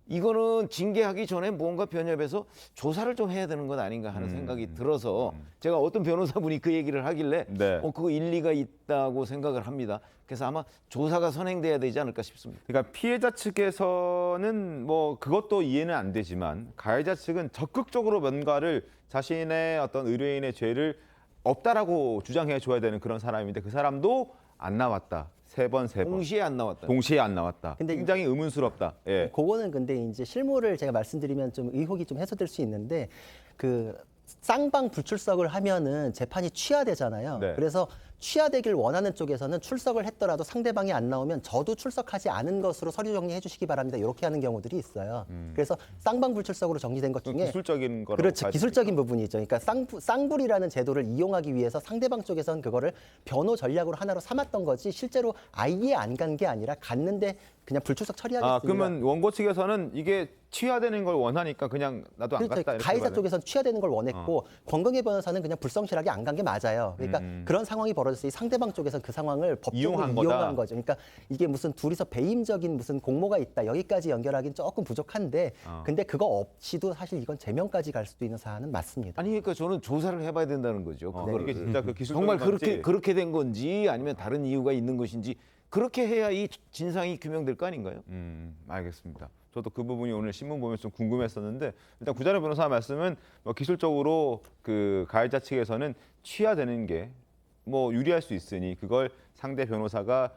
이거는 징계하기 전에 뭔가 변협에서 조사를 좀 해야 되는 것 아닌가 하는 생각이 들어서 제가 어떤 변호사분이 그 얘기를 하길래 그거 일리가 있다고 생각을 합니다. 그래서 아마 조사가 선행돼야 되지 않을까 싶습니다. 그러니까 피해자 측에서는 뭐 그것도 이해는 안 되지만 가해자 측은 적극적으로 뭔가를 자신의 어떤 의뢰인의 죄를 없다라고 주장해 줘야 되는 그런 사람인데 그 사람도 안 나왔다. 3번. 동시에 안 나왔다. 동시에 안 나왔다. 근데 굉장히 의문스럽다. 예. 그거는 근데 이제 실무를 제가 말씀드리면 좀 의혹이 좀 해소될 수 있는데 그 쌍방 불출석을 하면은 재판이 취하되잖아요. 그래서 취하되길 원하는 쪽에서는 출석을 했더라도 상대방이 안 나오면 저도 출석하지 않은 것으로 서류 정리해 주시기 바랍니다. 이렇게 하는 경우들이 있어요. 그래서 쌍방 불출석으로 정리된 것 중에 기술적인 거라고 그렇죠. 기술적인 부분이죠. 그러니까 쌍불이라는 제도를 이용하기 위해서 상대방 쪽에서는 그거를 변호 전략으로 하나로 삼았던 거지 실제로 아예 안 간 게 아니라 갔는데 그냥 불출석 처리하겠습니다. 그러면 원고 측에서는 이게 취하되는 걸 원하니까 그냥 나도 안 갔다. 이렇게 가해자 말해요? 쪽에서는 취하되는 걸 원했고 권경의 변호사는 그냥 불성실하게 안 간 게 맞아요. 그러니까 그런 상황이 벌어졌으니 상대방 쪽에서 그 상황을 법적으로 이용한 거죠. 그러니까 이게 무슨 둘이서 배임적인 무슨 공모가 있다 여기까지 연결하기는 조금 부족한데 근데 그거 없이도 사실 이건 제명까지 갈 수도 있는 사안은 맞습니다. 아니 그러니까 저는 조사를 해봐야 된다는 거죠. 이게 진짜 그 기술적인 정말 건지. 그렇게 된 건지 아니면 다른 이유가 있는 것인지 그렇게 해야 이 진상이 규명될 거 아닌가요? 알겠습니다. 저도 그 부분이 오늘 신문 보면서 좀 궁금했었는데 일단 구자룡 변호사 말씀은 뭐 기술적으로 그 가해자 측에서는 취하되는 게 뭐 유리할 수 있으니 그걸 상대 변호사가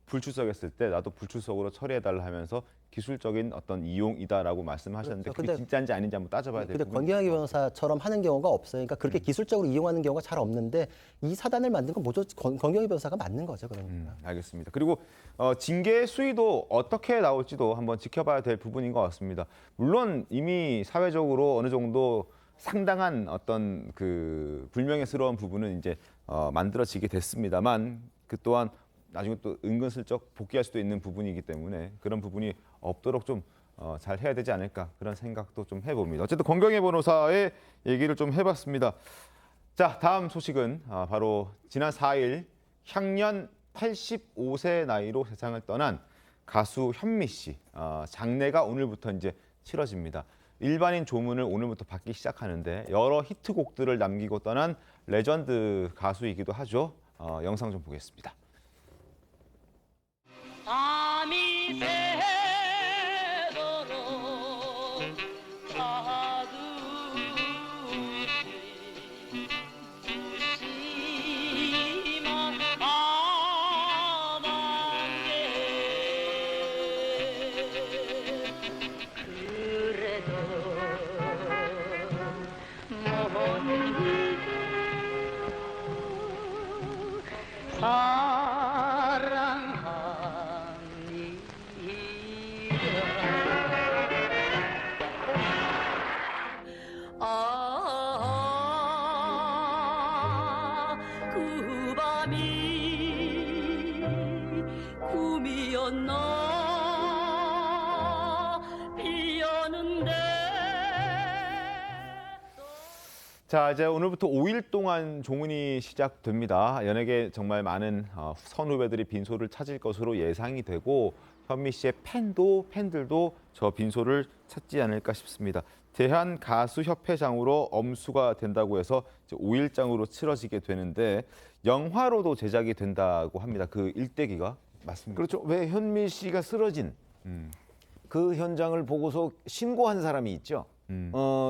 불출석했을 때 나도 불출석으로 처리해달라 하면서 기술적인 어떤 이용이다라고 말씀하셨는데 그렇죠. 그게 진짜인지 아닌지 한번 따져봐야 근데 되겠군요. 권경희 변호사처럼 하는 경우가 없어요. 그러니까 그렇게 기술적으로 이용하는 경우가 잘 없는데 이 사단을 만든 건 권경희 변호사가 맞는 거죠. 그러니까. 알겠습니다. 그리고 징계 수위도 어떻게 나올지도 한번 지켜봐야 될 부분인 것 같습니다. 물론 이미 사회적으로 어느 정도 상당한 어떤 그 불명예스러운 부분은 이제 만들어지게 됐습니다만 그 또한 나중에 또 은근슬쩍 복귀할 수도 있는 부분이기 때문에 그런 부분이 없도록 좀 잘 해야 되지 않을까 그런 생각도 좀 해봅니다. 어쨌든 권경혜 변호사의 얘기를 좀 해봤습니다. 자, 다음 소식은 바로 지난 4일 향년 85세 나이로 세상을 떠난 가수 현미 씨 장례가 오늘부터 이제 치러집니다. 일반인 조문을 오늘부터 받기 시작하는데 여러 히트곡들을 남기고 떠난 레전드 가수이기도 하죠. 영상 좀 보겠습니다. 밤이 새도록 자, 이제 오늘부터 5일 동안 종훈이 시작됩니다. 연예계 정말 많은 선후배들이 빈소를 찾을 것으로 예상이 되고 현미 씨의 팬들도 저 빈소를 찾지 않을까 싶습니다. 대한가수협회장으로 엄수가 된다고 해서 이제 5일장으로 치러지게 되는데 영화로도 제작이 된다고 합니다. 그 일대기가 맞습니다. 그렇죠. 왜 현미 씨가 쓰러진 그 현장을 보고서 신고한 사람이 있죠.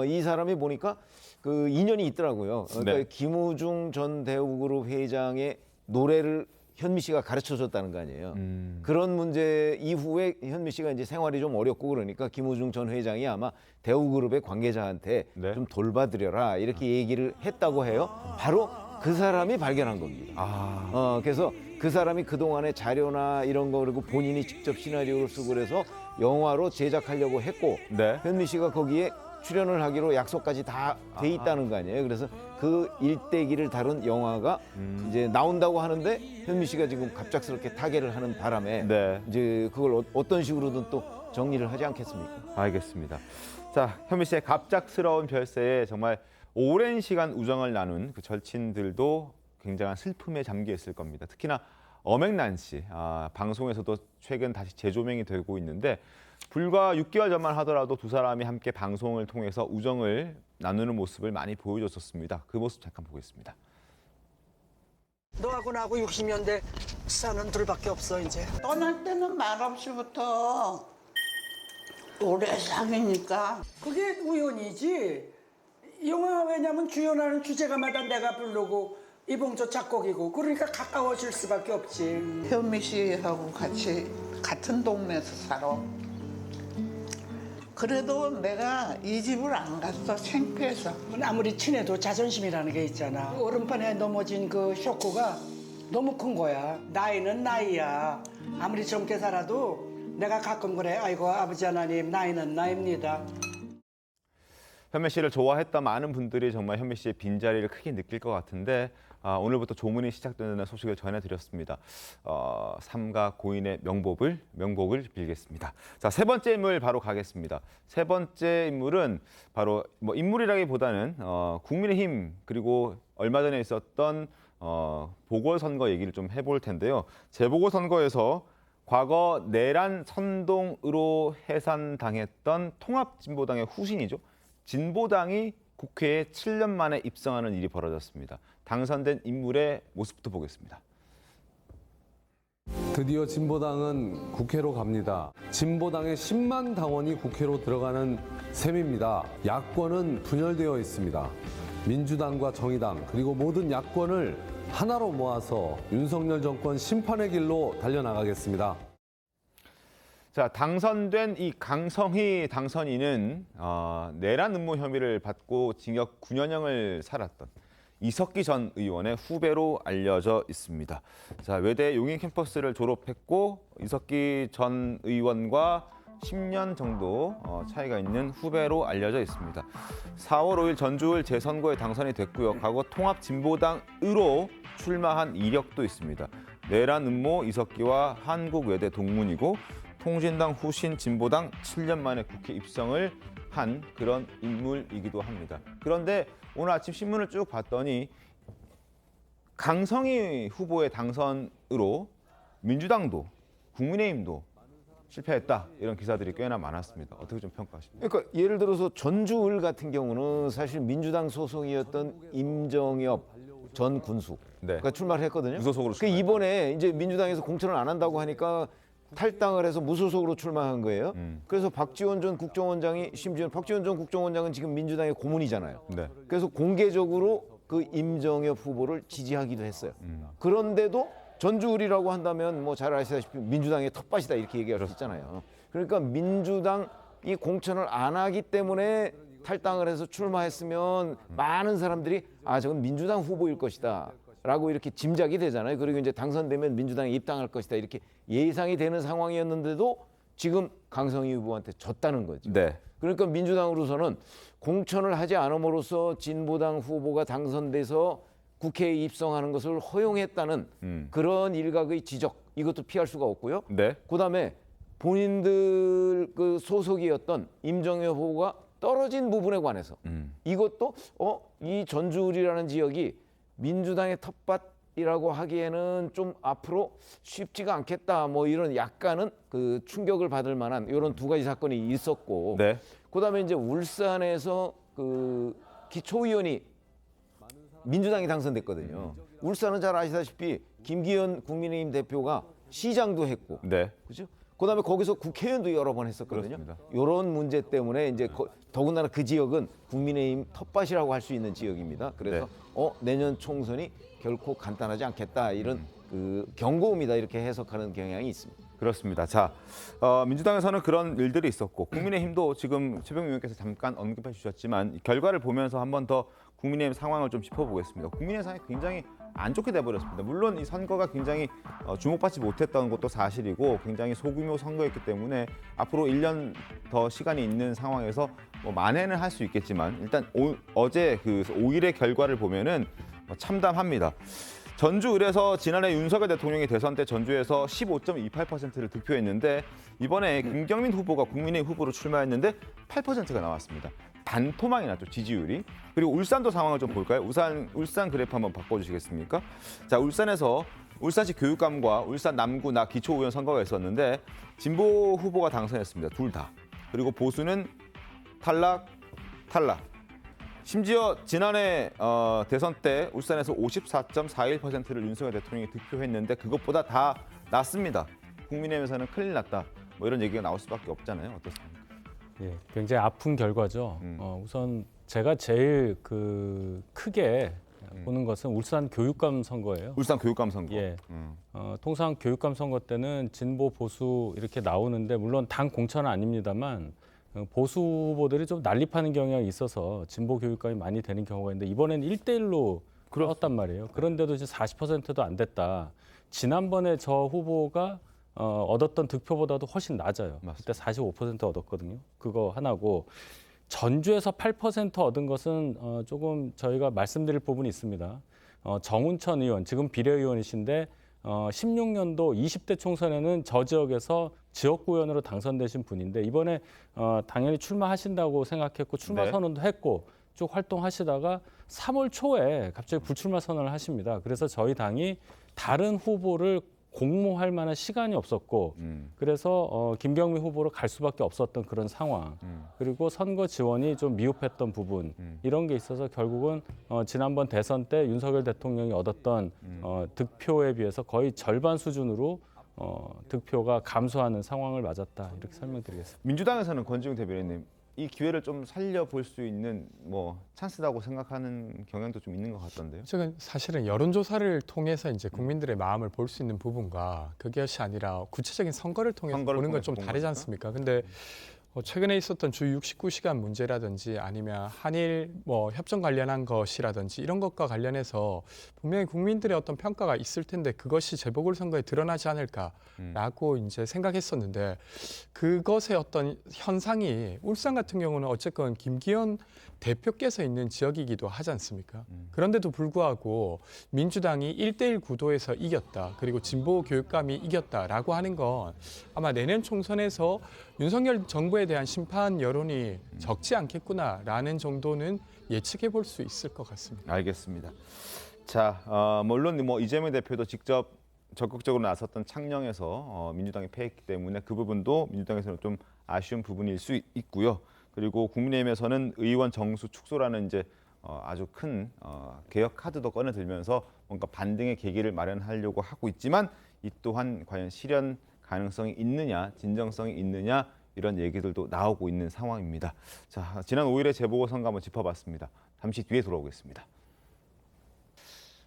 이 사람이 보니까 그 인연이 있더라고요. 그러니까 네. 김우중 전 대우그룹 회장의 노래를 현미 씨가 가르쳐 줬다는 거 아니에요. 그런 문제 이후에 현미 씨가 이제 생활이 좀 어렵고 그러니까 김우중 전 회장이 아마 대우그룹의 관계자한테 좀 돌봐드려라 이렇게 얘기를 했다고 해요. 바로 그 사람이 발견한 겁니다. 그래서 그 사람이 그동안의 자료나 이런 거 그리고 본인이 직접 시나리오를 쓰고 그래서 영화로 제작하려고 했고 현미 씨가 거기에 출연을 하기로 약속까지 다 돼 있다는 거 아니에요. 그래서 그 일대기를 다룬 영화가 이제 나온다고 하는데 현미 씨가 지금 갑작스럽게 타계를 하는 바람에 이제 그걸 어떤 식으로든 또 정리를 하지 않겠습니까? 알겠습니다. 자, 현미 씨의 갑작스러운 별세에 정말 오랜 시간 우정을 나눈 그 절친들도 굉장한 슬픔에 잠겨 있을 겁니다. 특히나 엄앵란 씨, 방송에서도 최근 다시 재조명이 되고 있는데 불과 6개월 전만 하더라도 두 사람이 함께 방송을 통해서 우정을 나누는 모습을 많이 보여줬었습니다. 그 모습 잠깐 보겠습니다. 너하고 나하고 60년대 사는 둘밖에 없어 이제. 떠날 때는 말없이부터 오래 사귀니까. 그게 우연이지. 영화 왜냐면 주연하는 주제가마다 내가 부르고 이봉조 작곡이고 그러니까 가까워질 수밖에 없지. 현미 씨하고 같이 같은 동네에서 살아. 그래도 내가 이 집을 안 갔어, 창피해서. 아무리 친해도 자존심이라는 게 있잖아. 오른편에 넘어진 그 쇼크가 너무 큰 거야. 나이는 나이야. 아무리 젊게 살아도 내가 가끔 그래. 아이고 아버지 하나님 나이는 나이입니다. 현미 씨를 좋아했던 많은 분들이 정말 현미 씨의 빈자리를 크게 느낄 것 같은데 오늘부터 조문이 시작되는 소식을 전해드렸습니다. 삼가 고인의 명복을 빌겠습니다. 자, 세 번째 인물 바로 가겠습니다. 세 번째 인물은 바로 뭐 인물이라기보다는 국민의힘 그리고 얼마 전에 있었던 보궐선거 얘기를 좀 해볼 텐데요. 재보궐선거에서 과거 내란 선동으로 해산당했던 통합진보당의 후신이죠. 진보당이 국회에 7년 만에 입성하는 일이 벌어졌습니다. 당선된 인물의 모습부터 보겠습니다. 드디어 진보당은 국회로 갑니다. 진보당의 10만 당원이 국회로 들어가는 셈입니다. 야권은 분열되어 있습니다. 민주당과 정의당 그리고 모든 야권을 하나로 모아서 윤석열 정권 심판의 길로 달려나가겠습니다. 자, 당선된 이 강성희 당선인은 내란 음모 혐의를 받고 징역 9년형을 살았던 이석기 전 의원의 후배로 알려져 있습니다. 자, 외대 용인 캠퍼스를 졸업했고 이석기 전 의원과 10년 정도 차이가 있는 후배로 알려져 있습니다. 4월 5일 전주을 재선거에 당선이 됐고요. 과거 통합진보당으로 출마한 이력도 있습니다. 내란 음모 이석기와 한국외대 동문이고 통진당 후신 진보당 7년 만에 국회 입성을 한 그런 인물이기도 합니다. 그런데 오늘 아침 신문을 쭉 봤더니 강성희 후보의 당선으로 민주당도 국민의힘도 실패했다 이런 기사들이 꽤나 많았습니다. 어떻게 좀 평가하십니까? 그러니까 예를 들어서 전주을 같은 경우는 사실 민주당 소속이었던 임정엽 전 군수 가 출마를 했거든요. 무소속으로 그 이번에 이제 민주당에서 공천을 안 한다고 하니까 탈당을 해서 무소속으로 출마한 거예요. 그래서 박지원 전 국정원장이 심지어 박지원 전 국정원장은 지금 민주당의 고문이잖아요. 그래서 공개적으로 그 임정엽 후보를 지지하기도 했어요. 그런데도 전주을이라고 한다면 뭐 잘 아시다시피 민주당의 텃밭이다 이렇게 얘기하셨잖아요. 그러니까 민주당이 공천을 안 하기 때문에 탈당을 해서 출마했으면 많은 사람들이 저건 민주당 후보일 것이다. 라고 이렇게 짐작이 되잖아요. 그리고 이제 당선되면 민주당에 입당할 것이다. 이렇게 예상이 되는 상황이었는데도 지금 강성희 후보한테 졌다는 거죠. 그러니까 민주당으로서는 공천을 하지 않음으로써 진보당 후보가 당선돼서 국회에 입성하는 것을 허용했다는 그런 일각의 지적, 이것도 피할 수가 없고요. 그다음에 본인들 그 소속이었던 임정엽 후보가 떨어진 부분에 관해서 이것도 이 전주을이라는 지역이 민주당의 텃밭이라고 하기에는 좀 앞으로 쉽지가 않겠다 뭐 이런 약간은 그 충격을 받을 만한 이런 두 가지 사건이 있었고 네. 그다음에 이제 울산에서 그 기초의원이 민주당이 당선됐거든요. 울산은 잘 아시다시피 김기현 국민의힘 대표가 시장도 했고, 네. 그렇죠? 그다음에 거기서 국회의원도 여러 번 했었거든요. 이런 문제 때문에 이제 더군다나 그 지역은 국민의힘 텃밭이라고 할 수 있는 지역입니다. 그래서 내년 총선이 결코 간단하지 않겠다 이런 그 경고음이다 이렇게 해석하는 경향이 있습니다. 그렇습니다. 자, 민주당에서는 그런 일들이 있었고 국민의힘도 지금 최병민 의원께서 잠깐 언급해 주셨지만 결과를 보면서 한 번 더 국민의힘 상황을 좀 짚어보겠습니다. 국민의힘 상황이 굉장히 안 좋게 돼버렸습니다. 물론 이 선거가 굉장히 주목받지 못했던 것도 사실이고 굉장히 소규모 선거였기 때문에 앞으로 1년 더 시간이 있는 상황에서 뭐 만회는 할 수 있겠지만 일단 어제 그 5일의 결과를 보면은 참담합니다. 전주을에서 지난해 윤석열 대통령이 대선 때 전주에서 15.28%를 득표했는데 이번에 김경민 후보가 국민의힘 후보로 출마했는데 8%가 나왔습니다. 반토막이 났죠, 지지율이. 그리고 울산도 상황을 좀 볼까요? 울산 그래프 한번 바꿔주시겠습니까? 자, 울산에서 울산시 교육감과 울산 남구나 기초의원 선거가 있었는데 진보 후보가 당선했습니다. 둘 다. 그리고 보수는 탈락. 심지어 지난해 대선 때 울산에서 54.41%를 윤석열 대통령이 득표했는데 그것보다 다 낮습니다. 국민의힘에서는 큰일 났다. 뭐 이런 얘기가 나올 수밖에 없잖아요. 어떻습니까? 예, 굉장히 아픈 결과죠. 우선 제가 제일 크게 보는 것은 울산 교육감 선거예요. 울산 교육감 선거. 예. 통상 교육감 선거 때는 진보 보수 이렇게 나오는데 물론 당 공천은 아닙니다만 보수 후보들이 좀 난립하는 경향이 있어서 진보 교육감이 많이 되는 경우가 있는데 이번에는 1대1로 끌었단 말이에요. 그런데도 이제 40%도 안 됐다. 지난번에 저 후보가 얻었던 득표보다도 훨씬 낮아요. 그때 45% 얻었거든요. 그거 하나고 전주에서 8% 얻은 것은 조금 저희가 말씀드릴 부분이 있습니다. 정운천 의원, 지금 비례의원이신데 16년도 20대 총선에는 저 지역에서 지역구 의원으로 당선되신 분인데 이번에 당연히 출마하신다고 생각했고 출마 선언도 했고 쭉 활동하시다가 3월 초에 갑자기 불출마 선언을 하십니다. 그래서 저희 당이 다른 후보를 공모할 만한 시간이 없었고 그래서 김경민 후보로 갈 수밖에 없었던 그런 상황 그리고 선거 지원이 좀 미흡했던 부분 이런 게 있어서 결국은 지난번 대선 때 윤석열 대통령이 얻었던 득표에 비해서 거의 절반 수준으로 득표가 감소하는 상황을 맞았다 이렇게 설명드리겠습니다. 민주당에서는 권지웅 대변인님 이 기회를 좀 살려볼 수 있는 뭐 찬스라고 생각하는 경향도 좀 있는 것 같던데요. 지금 사실은 여론조사를 통해서 이제 국민들의 마음을 볼 수 있는 부분과 그것이 아니라 구체적인 선거를 통해서 보는 건 좀 다르지 않습니까? 근데 최근에 있었던 주 69시간 문제라든지 아니면 한일 뭐 협정 관련한 것이라든지 이런 것과 관련해서 분명히 국민들의 어떤 평가가 있을 텐데 그것이 재보궐선거에 드러나지 않을까라고 이제 생각했었는데 그것의 어떤 현상이 울산 같은 경우는 어쨌건 김기현 대표께서 있는 지역이기도 하지 않습니까? 그런데도 불구하고 민주당이 1대1 구도에서 이겼다. 그리고 진보 교육감이 이겼다라고 하는 건 아마 내년 총선에서 윤석열 정부에 대한 심판 여론이 적지 않겠구나라는 정도는 예측해 볼 수 있을 것 같습니다. 알겠습니다. 자, 물론 뭐 이재명 대표도 직접 적극적으로 나섰던 창녕에서 민주당이 패했기 때문에 그 부분도 민주당에서는 좀 아쉬운 부분일 수 있고요. 그리고 국민의힘에서는 의원 정수 축소라는 이제 아주 큰 개혁 카드도 꺼내들면서 뭔가 반등의 계기를 마련하려고 하고 있지만 이 또한 과연 실현 가능성이 있느냐, 진정성이 있느냐 이런 얘기들도 나오고 있는 상황입니다. 자, 지난 5일의 재보궐선거 한번 짚어봤습니다. 잠시 뒤에 돌아오겠습니다.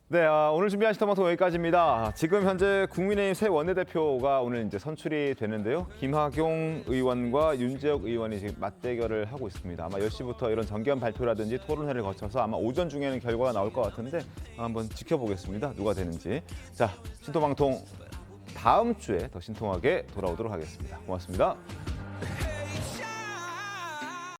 네, 오늘 준비한 시터마토 여기까지입니다. 지금 현재 국민의힘 새 원내대표가 오늘 이제 선출이 되는데요. 김학용 의원과 윤재욱 의원이 지금 맞대결을 하고 있습니다. 아마 10시부터 이런 정견 발표라든지 토론회를 거쳐서 아마 오전 중에는 결과가 나올 것 같은데 한번 지켜보겠습니다. 누가 되는지. 자, 신통방통 다음 주에 더 신통하게 돌아오도록 하겠습니다. 고맙습니다.